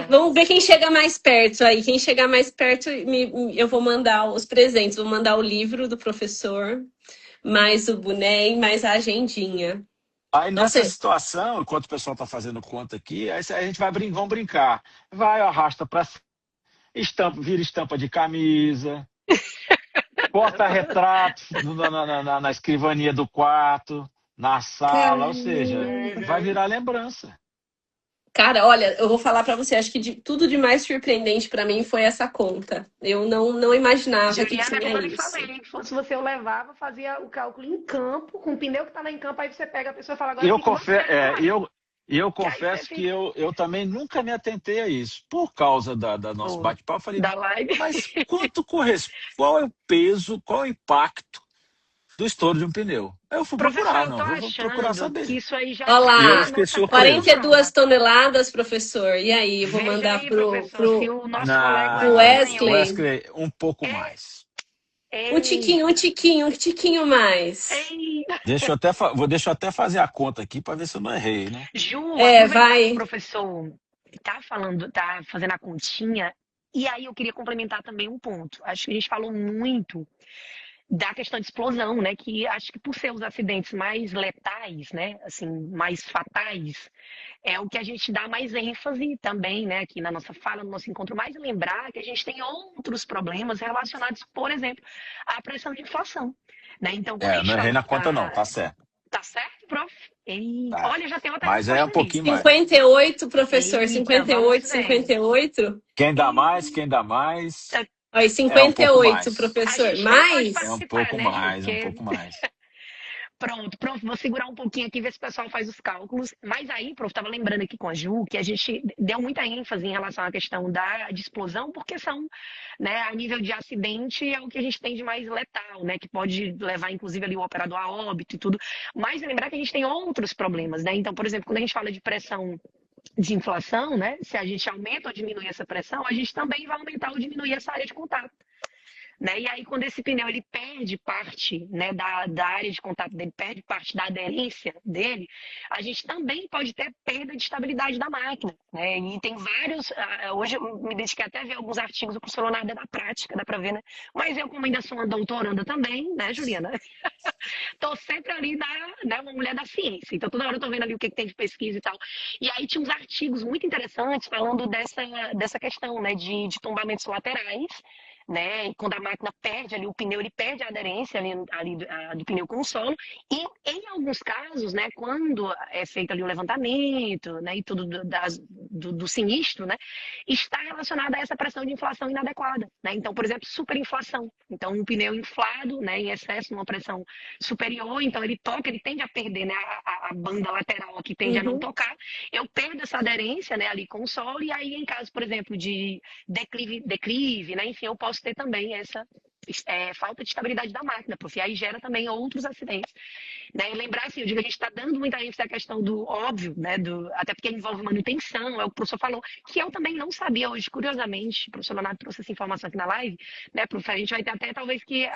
Vamos ver quem chega mais perto aí. Quem chegar mais perto, eu vou mandar os presentes. Vou mandar o livro do professor, mais o boné, mais a agendinha. Aí nessa Nossa, situação, enquanto o pessoal está fazendo conta aqui, aí a gente vamos brincar. Vai, arrasta para vira estampa de camisa, porta-retrato na escrivania do quarto, na sala, ou seja, vai virar lembrança. cara, olha, eu vou falar pra você, acho que tudo de mais surpreendente pra mim foi essa conta. Eu não imaginava que Juliana, tinha como eu lhe isso. falei, se fosse você, eu levava, fazia o cálculo em campo, com o pneu que tá lá em campo, aí você pega a pessoa e fala, agora Eu confesso que eu também nunca me atentei a isso. Por causa da nosso bate-papo, eu falei, da live. mas quanto corresponde? Qual é o peso, qual é o impacto do estouro de um pneu? Aí eu fui procurar, Professor, eu tô vou procurar achando saber. que isso aí já Olha lá, tá E eu na fiquei nossa surpreso. 42 toneladas, professor. E aí, eu vou Veja mandar aí, pro professor, se o nosso Na colega Wesley. Wesley, um pouco mais. um tiquinho mais. Ei, Deixa eu até fazer a conta aqui para ver se eu não errei, né? Ju, É, aproveitando vai. que o professor tá fazendo a continha, e aí eu queria complementar também um ponto. Acho que a gente falou muito da questão de explosão, né? Que acho que por ser os acidentes mais letais, né? Assim, mais fatais, é o que a gente dá mais ênfase também, né? Aqui na nossa fala, no nosso encontro, mais lembrar que a gente tem outros problemas relacionados, por exemplo, à pressão de inflação, né? Então, quando a gente Não errei fala na conta não, tá certo. tá certo, prof? Tá. Olha, já tem outra Mas é um resposta ali. pouquinho mais. 58, professor. Eita, 58, vamos ver. 58. Quem dá mais, quem dá mais. Aí, É um pouco 58, mais. professor. A gente nem pode Mais? participar, É um pouco né, mais, Ju? é um pouco mais. Pronto, prof, vou segurar um pouquinho aqui, ver se o pessoal faz os cálculos. Mas aí, prof, estava lembrando aqui com a Ju que a gente deu muita ênfase em relação à questão de explosão, porque são, né, a nível de acidente é o que a gente tem de mais letal, né, que pode levar, inclusive, ali o operador a óbito e tudo. Mas lembrar que a gente tem outros problemas, né? Então, por exemplo, quando a gente fala de pressão de inflação, né, se a gente aumenta ou diminui essa pressão, a gente também vai aumentar ou diminuir essa área de contato. Né? E aí, quando esse pneu ele perde parte, né, da área de contato dele, perde parte da aderência dele, a gente também pode ter perda de estabilidade da máquina. Né? E tem vários. Hoje eu me dediquei até a ver alguns artigos do professor Leonardo da prática, dá para ver, né? Mas eu, como ainda sou uma doutoranda também, né, Juliana? Estou sempre ali né, uma mulher da ciência. Então, toda hora eu estou vendo ali o que tem de pesquisa e tal. E aí tinha uns artigos muito interessantes falando dessa questão, né, de tombamentos laterais. Né? E quando a máquina perde ali o pneu, ele perde a aderência ali do pneu com o solo. E em alguns casos, né, quando é feito ali o levantamento, né, e tudo do sinistro, né, está relacionado a essa pressão de inflação inadequada. Né? Então, por exemplo, superinflação. Então, um pneu inflado, né, em excesso, numa pressão superior, então ele tende a perder, né, a banda lateral aqui tende a não tocar. Eu perdo essa aderência, né, ali com o solo, e aí em caso, por exemplo, de declive, né, enfim, eu posso ter também essa falta de estabilidade da máquina, porque aí gera também outros acidentes. Né? E lembrar, assim, eu digo que a gente está dando muita ênfase à questão do óbvio, né? Até porque envolve manutenção, é o que o professor falou, que eu também não sabia hoje, curiosamente, o professor Leonardo trouxe essa informação aqui na live, né, prof? A gente vai ter até talvez que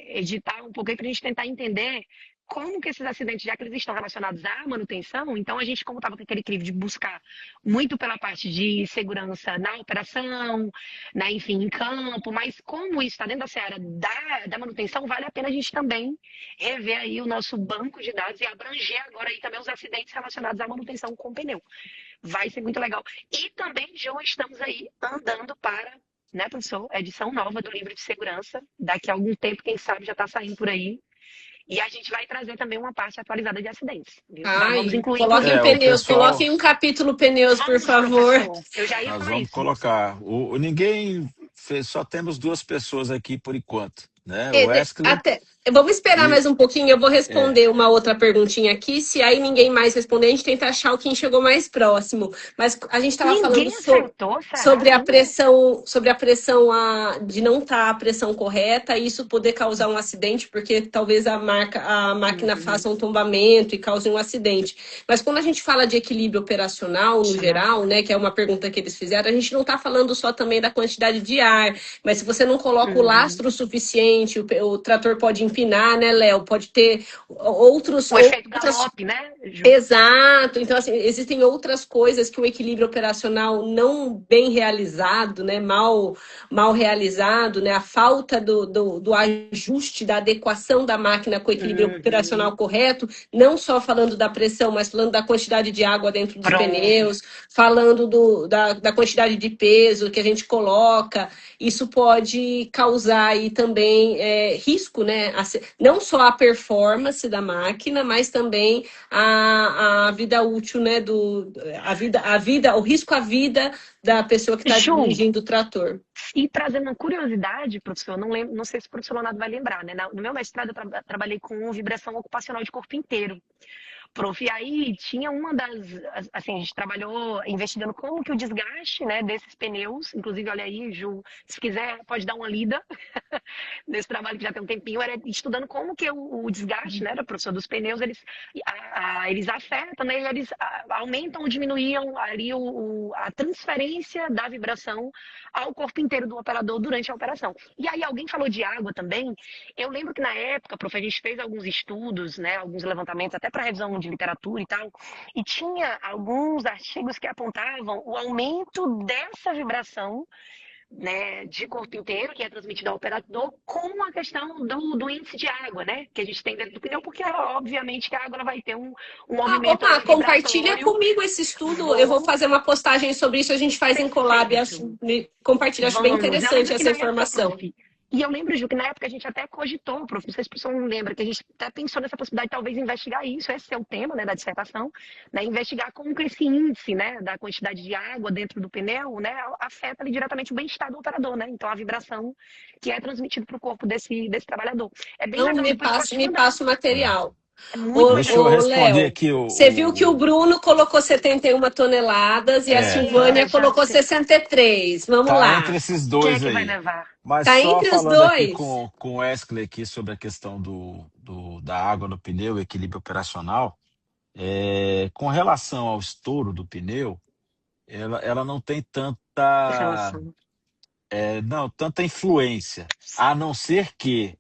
editar um pouco aí para a gente tentar entender como que esses acidentes, já que eles estão relacionados à manutenção, então a gente, como estava com aquele crivo de buscar muito pela parte de segurança na operação, né, enfim, em campo, mas como isso está dentro da seara da manutenção, vale a pena a gente também rever aí o nosso banco de dados e abranger agora aí também os acidentes relacionados à manutenção com pneu. Vai ser muito legal. E também, João, estamos aí andando para, né, professor, edição nova do livro de segurança. Daqui a algum tempo, quem sabe, já está saindo por aí. E a gente vai trazer também uma parte atualizada de acidentes. Vamos incluir. Coloquem pneus, pessoal... coloquem um capítulo pneus, por favor. Eu já ia Nós falar vamos isso. colocar. Ninguém fez, só temos 2 pessoas aqui por enquanto. Né? O Wesley. Vamos esperar mais um pouquinho, eu vou responder uma outra perguntinha aqui. Se aí ninguém mais responder, a gente tenta achar quem chegou mais próximo. Mas a gente estava falando sobre a pressão, de não estar a pressão correta, e isso poder causar um acidente, porque talvez a máquina faça um tombamento e cause um acidente. Mas quando a gente fala de equilíbrio operacional, no geral, né, que é uma pergunta que eles fizeram, a gente não está falando só também da quantidade de ar, mas se você não coloca o lastro suficiente, o trator pode empinar, né, Léo? Pode ter outros... O efeito galope, né, Ju? Exato. Então, assim, existem outras coisas que o equilíbrio operacional não bem realizado, né, mal realizado, né, a falta do ajuste, da adequação da máquina com o equilíbrio operacional correto, não só falando da pressão, mas falando da quantidade de água dentro dos pneus, falando da quantidade de peso que a gente coloca, isso pode causar aí também risco, né? Não só a performance da máquina, mas também a vida útil, né? O risco à vida da pessoa que está dirigindo o trator. E trazendo uma curiosidade, professor, não sei se o professor Leonardo vai lembrar, né? No meu mestrado eu trabalhei com vibração ocupacional de corpo inteiro. Prof, e aí tinha uma assim, a gente trabalhou investigando como que o desgaste, né, desses pneus, inclusive, olha aí, Ju, se quiser pode dar uma lida nesse trabalho que já tem um tempinho, era estudando como que o desgaste, né, professor, dos pneus, eles afetam, né, eles aumentam ou diminuíam ali a transferência da vibração ao corpo inteiro do operador durante a operação. E aí alguém falou de água também, eu lembro que na época, prof, a gente fez alguns estudos, né, alguns levantamentos, até para revisão de literatura e tal, e tinha alguns artigos que apontavam o aumento dessa vibração, né, de corpo inteiro, que é transmitido ao operador, com a questão do índice de água, né, que a gente tem dentro do pneu, porque obviamente que a água vai ter um movimento. Compartilha comigo esse estudo, eu vou fazer uma postagem sobre isso, a gente faz em collab, compartilha, acho bem interessante essa informação. E eu lembro, Ju, que na época a gente até cogitou, prof, não sei se o professor não lembra, que a gente até pensou nessa possibilidade de talvez investigar isso, esse é o tema, né, da dissertação, né, investigar como que esse índice, né, da quantidade de água dentro do pneu, né, afeta ali, diretamente o bem-estar do operador, né, então a vibração que é transmitida para o corpo desse trabalhador. É bem Não, legal, depois eu posso te me mandar. passa o material. É muito Deixa eu legal. Ô, responder Léo, aqui você viu que o Bruno colocou 71 toneladas e a Silvânia Já colocou sei. 63. Vamos Tá lá. entre esses Quem é dois que vai aí. levar? Mas Tá só entre os falando aqui dois. com o Wesley aqui sobre a questão da água no pneu, equilíbrio operacional, com relação ao estouro do pneu, ela não tem Relação. tanta influência, a não ser que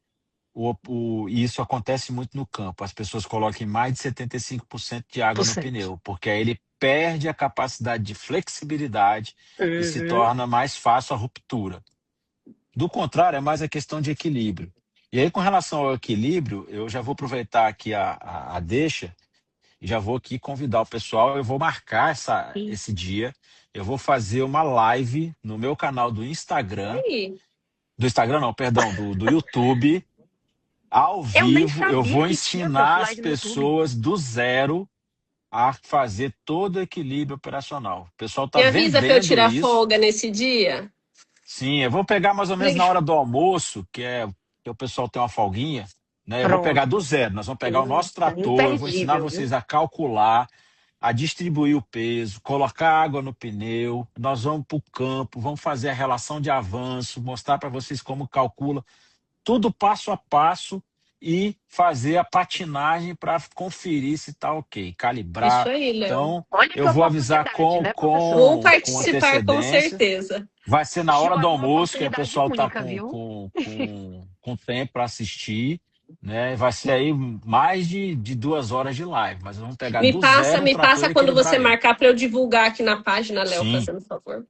e isso acontece muito no campo, as pessoas coloquem mais de 75% de água no pneu, porque aí ele perde a capacidade de flexibilidade e se torna mais fácil a ruptura. Do contrário, é mais a questão de equilíbrio. E aí, com relação ao equilíbrio, eu já vou aproveitar aqui a deixa e já vou aqui convidar o pessoal. Eu vou marcar esse dia. Eu vou fazer uma live no meu canal do Instagram. Aí. Do Instagram, não, perdão, do YouTube. Ao Eu nem vivo, eu sabia vou que tinha ensinar as live no YouTube. pessoas do zero a fazer todo o equilíbrio operacional. O pessoal está Me avisa para eu vendendo tirar isso. folga nesse dia? Sim, eu vou pegar mais ou menos na hora do almoço, que o pessoal tem uma folguinha, né? Eu vou pegar do zero. Nós vamos pegar o nosso trator, eu vou ensinar vocês a calcular, a distribuir o peso, colocar água no pneu. Nós vamos para o campo, vamos fazer a relação de avanço, mostrar para vocês como calcula, tudo passo a passo, e fazer a patinagem para conferir se está ok, calibrar. Isso aí, Léo. Então, Olha que eu vou avisar oportunidade, né, professor? Vou com participar com antecedência. certeza. Vai ser na hora Ju, é do uma almoço, que o oportunidade pessoal está única, viu? com tempo para assistir, né? Vai ser aí mais de 2 horas de live, mas vamos pegar do zero Me trator passa e quando você equilibrar ele. marcar para eu divulgar aqui na página, Léo, Sim. fazendo favor.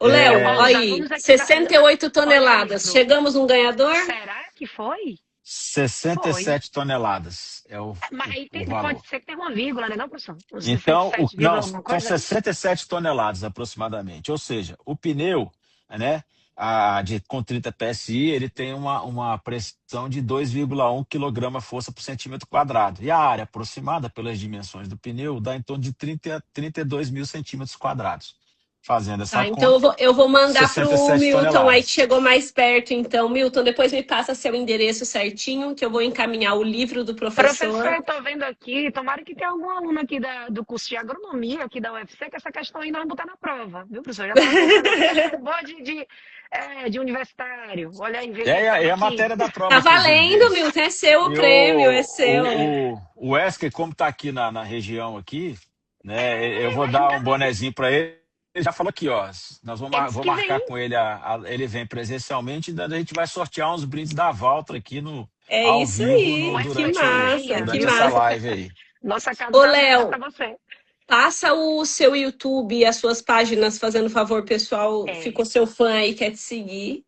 Ô, Léo, Ó, já aí, vamos aqui 68 Olha toneladas. aí, Chegamos num ganhador? Será que foi? 67 toneladas é o Mas aí valor. pode ser que tenha uma vírgula, né, não, professor? Uns Então, 67, não, alguma são coisa? 67 toneladas aproximadamente. Ou seja, o pneu, né, com 30 PSI, ele tem uma pressão de 2,1 kg força por centímetro quadrado. E a área aproximada, pelas dimensões do pneu, dá em torno de 30 a 32 mil centímetros quadrados. Fazendo essa conta, Então eu vou mandar para o 67 Milton toneladas. aí que chegou mais perto. Então, Milton, depois me passa seu endereço certinho, que eu vou encaminhar o livro do professor. Professor, eu tô vendo aqui, tomara que tenha algum aluno aqui do curso de agronomia aqui da UFC, que essa questão aí nós vamos botar na prova, viu, professor? Já tava pensando aqui, questão boa de universitário. Olha aí, vê É a matéria da prova. Tá valendo, Milton, é seu o prêmio, é seu. O Wesley, como tá aqui na região aqui, né, eu vou dar um bonezinho para ele. Ele já falou aqui, ó, vou marcar com ele, ele vem presencialmente, e a gente vai sortear uns brindes da Valtra aqui ao isso vivo aí, durante essa live aí. Nossa casa Ô, Léo, para você. Passa o seu YouTube e as suas páginas, fazendo favor, pessoal. Ficou seu fã aí, quer te seguir.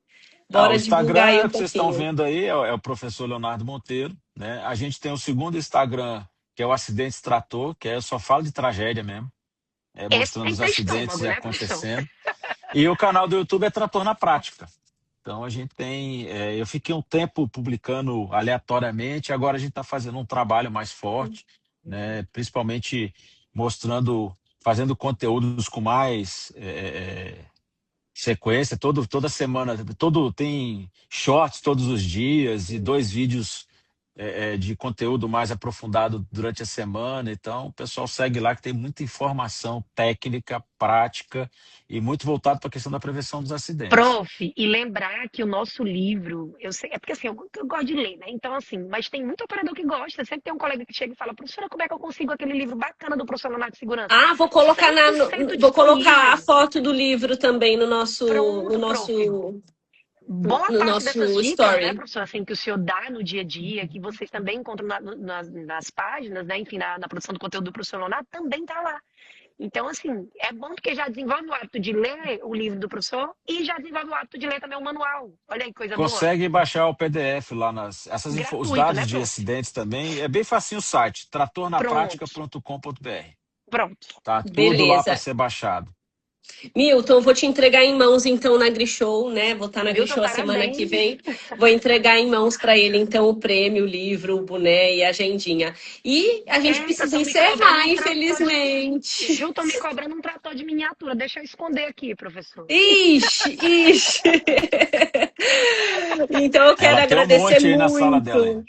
Bora divulgar aí um pouquinho. O Instagram que vocês estão vendo aí é o professor Leonardo Monteiro, né? A gente tem o segundo Instagram, que é o Acidentes Trator, que eu só falo de tragédia mesmo. Mostrando os acidentes acontecendo. E o canal do YouTube é Trator na Prática. Então a gente tem... eu fiquei um tempo publicando aleatoriamente, agora a gente está fazendo um trabalho mais forte, né? Principalmente fazendo conteúdos com mais sequência, toda semana, tem shorts todos os dias e 2 vídeos de conteúdo mais aprofundado durante a semana. Então o pessoal segue lá, que tem muita informação técnica, prática e muito voltado para a questão da prevenção dos acidentes. Prof, e lembrar que o nosso livro, eu sei, é porque assim, eu gosto de ler, né? Então assim, mas tem muito operador que gosta, sempre tem um colega que chega e fala: professora, como é que eu consigo aquele livro bacana do professor Leonardo de Segurança? Vou colocar a foto do livro também no nosso boa parte dessas dicas, story, né, professor, assim, que o senhor dá no dia a dia, que vocês também encontram nas páginas, né, enfim, na produção do conteúdo do professor Leonardo, também tá lá. Então, assim, é bom porque já desenvolve o hábito de ler o livro do professor e já desenvolve o hábito de ler também o manual. Olha aí, coisa boa. Consegue baixar o PDF lá, os dados, né, de acidentes também. É bem facinho o site, tratornapratica.com.br. Pronto. Tá tudo lá para ser baixado. Milton, vou te entregar em mãos, então, na Grishow, né? Vou estar na Milton, Grishow a semana que vem. parabéns. Vou entregar em mãos para ele, então, o prêmio, o livro, o boné e a agendinha. E a gente Eita, precisa estão me cobrando encerrar, um trator de... infelizmente. Ju, estão me cobrando um trator de miniatura. Deixa eu esconder aqui, professor. Ixi, ixi. Então, eu quero Ela tem um agradecer monte aí na sala dela. muito.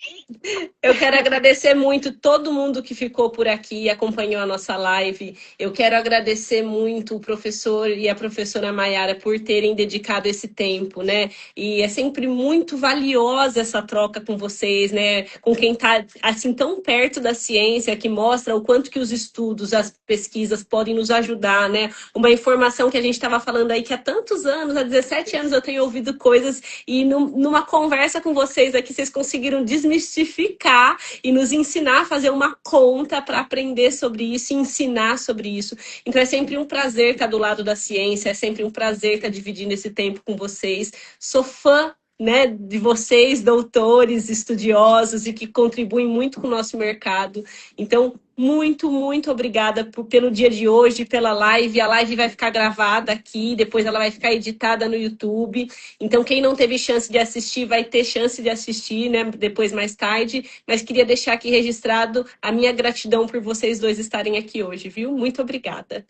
Eu quero agradecer muito todo mundo que ficou por aqui e acompanhou a nossa live. Eu quero agradecer muito o professor e a professora Maiara por terem dedicado esse tempo, né? E é sempre muito valiosa essa troca com vocês, né? Com quem está assim tão perto da ciência, que mostra o quanto que os estudos, as pesquisas podem nos ajudar, né? Uma informação que a gente estava falando aí que há tantos anos, há 17 anos eu tenho ouvido coisas e numa conversa com vocês aqui, vocês conseguiram desmistificar e nos ensinar a fazer uma conta para aprender sobre isso e ensinar sobre isso. Então é sempre um prazer estar do lado da ciência, é sempre um prazer estar dividindo esse tempo com vocês. Sou fã, né, de vocês, doutores, estudiosos e que contribuem muito com o nosso mercado. Então, muito, muito obrigada pelo dia de hoje, pela live. A live vai ficar gravada aqui, depois ela vai ficar editada no YouTube. Então, quem não teve chance de assistir, vai ter chance de assistir, né, depois mais tarde. Mas queria deixar aqui registrado a minha gratidão por vocês dois estarem aqui hoje, viu? Muito obrigada.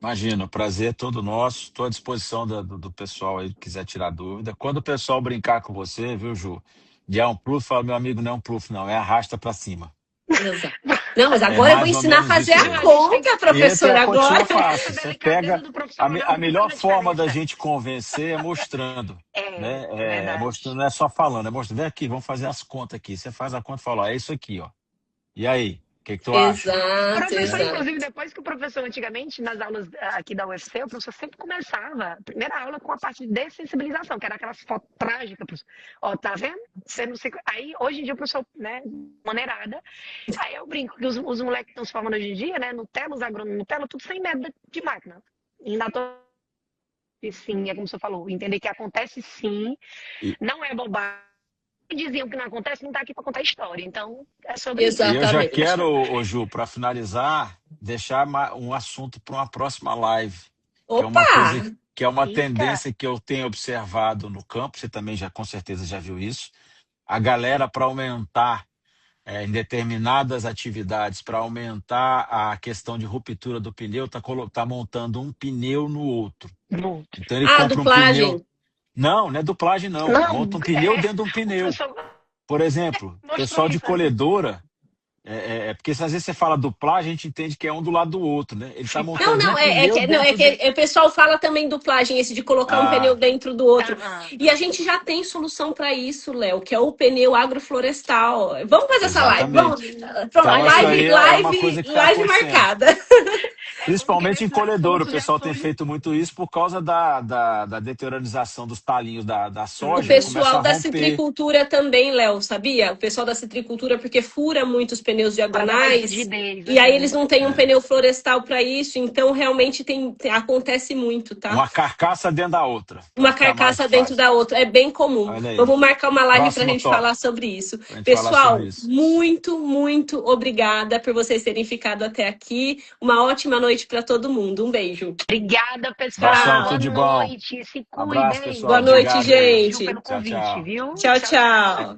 Imagina, o prazer é todo nosso. Estou à disposição do pessoal aí que quiser tirar dúvida. Quando o pessoal brincar com você, viu, Ju? De um proof, fala, meu amigo, não é um proof, não, é arrasta para cima. Exato. Não, mas agora eu vou ensinar a fazer a conta, professora, agora. Fácil. Você pega a melhor forma da gente convencer é mostrando. Né? Mostrando, não é só falando, é mostrando. Vem aqui, vamos fazer as contas aqui. Você faz a conta e fala, ó, é isso aqui, ó. E aí? O que tu acha? Professor, inclusive, depois que o professor, antigamente, nas aulas aqui da UFC, o professor sempre começava a primeira aula com a parte de dessensibilização, que era aquelas fotos trágicas. Ó, tá vendo? Você não sei... Aí, hoje em dia, o professor, né, maneirada. Aí eu brinco que os moleques que estão se formando hoje em dia, né, Nutella, os agrônomos Nutella, tudo sem medo de máquina. E na sim, é como o senhor falou, entender que acontece sim, não é bobagem. Diziam que não acontece, não está aqui para contar história. Então, é sobre isso. E eu já quero, Ju, para finalizar, deixar um assunto para uma próxima live. Opa! Que é uma tendência que eu tenho observado no campo, você também já com certeza já viu isso. A galera, para aumentar em determinadas atividades, para aumentar a questão de ruptura do pneu, tá montando um pneu no outro. Então ele compra duplagem. Um pneu. Não é duplagem, não. Monta um pneu dentro de um pneu. Por exemplo, pessoal de colhedora, porque às vezes você fala duplagem, a gente entende que é um do lado do outro, né? Ele tá montando o pessoal fala também duplagem, esse de colocar um pneu dentro do outro. E a gente já tem solução para isso, Léo, que é o pneu agroflorestal. Vamos fazer essa live. Vamos. Pronto, live marcada. Principalmente em colhedor, o pessoal tem feito muito isso por causa da deteriorização dos talinhos da soja. O pessoal da citricultura também, Léo, sabia? O pessoal da citricultura, porque fura muito os pneus diagonais, e aí eles não têm um pneu florestal para isso, então realmente acontece muito, tá? Uma carcaça dentro da outra. Uma carcaça dentro da outra, é bem comum. Vamos marcar uma live para a gente falar sobre isso. Pessoal, muito, muito obrigada por vocês terem ficado até aqui. Uma ótima noite para todo mundo. Um beijo. Obrigada, pessoal. Boa noite. Se cuidem. cuidem. Boa noite, gente. Pelo convite, viu? Tchau, tchau.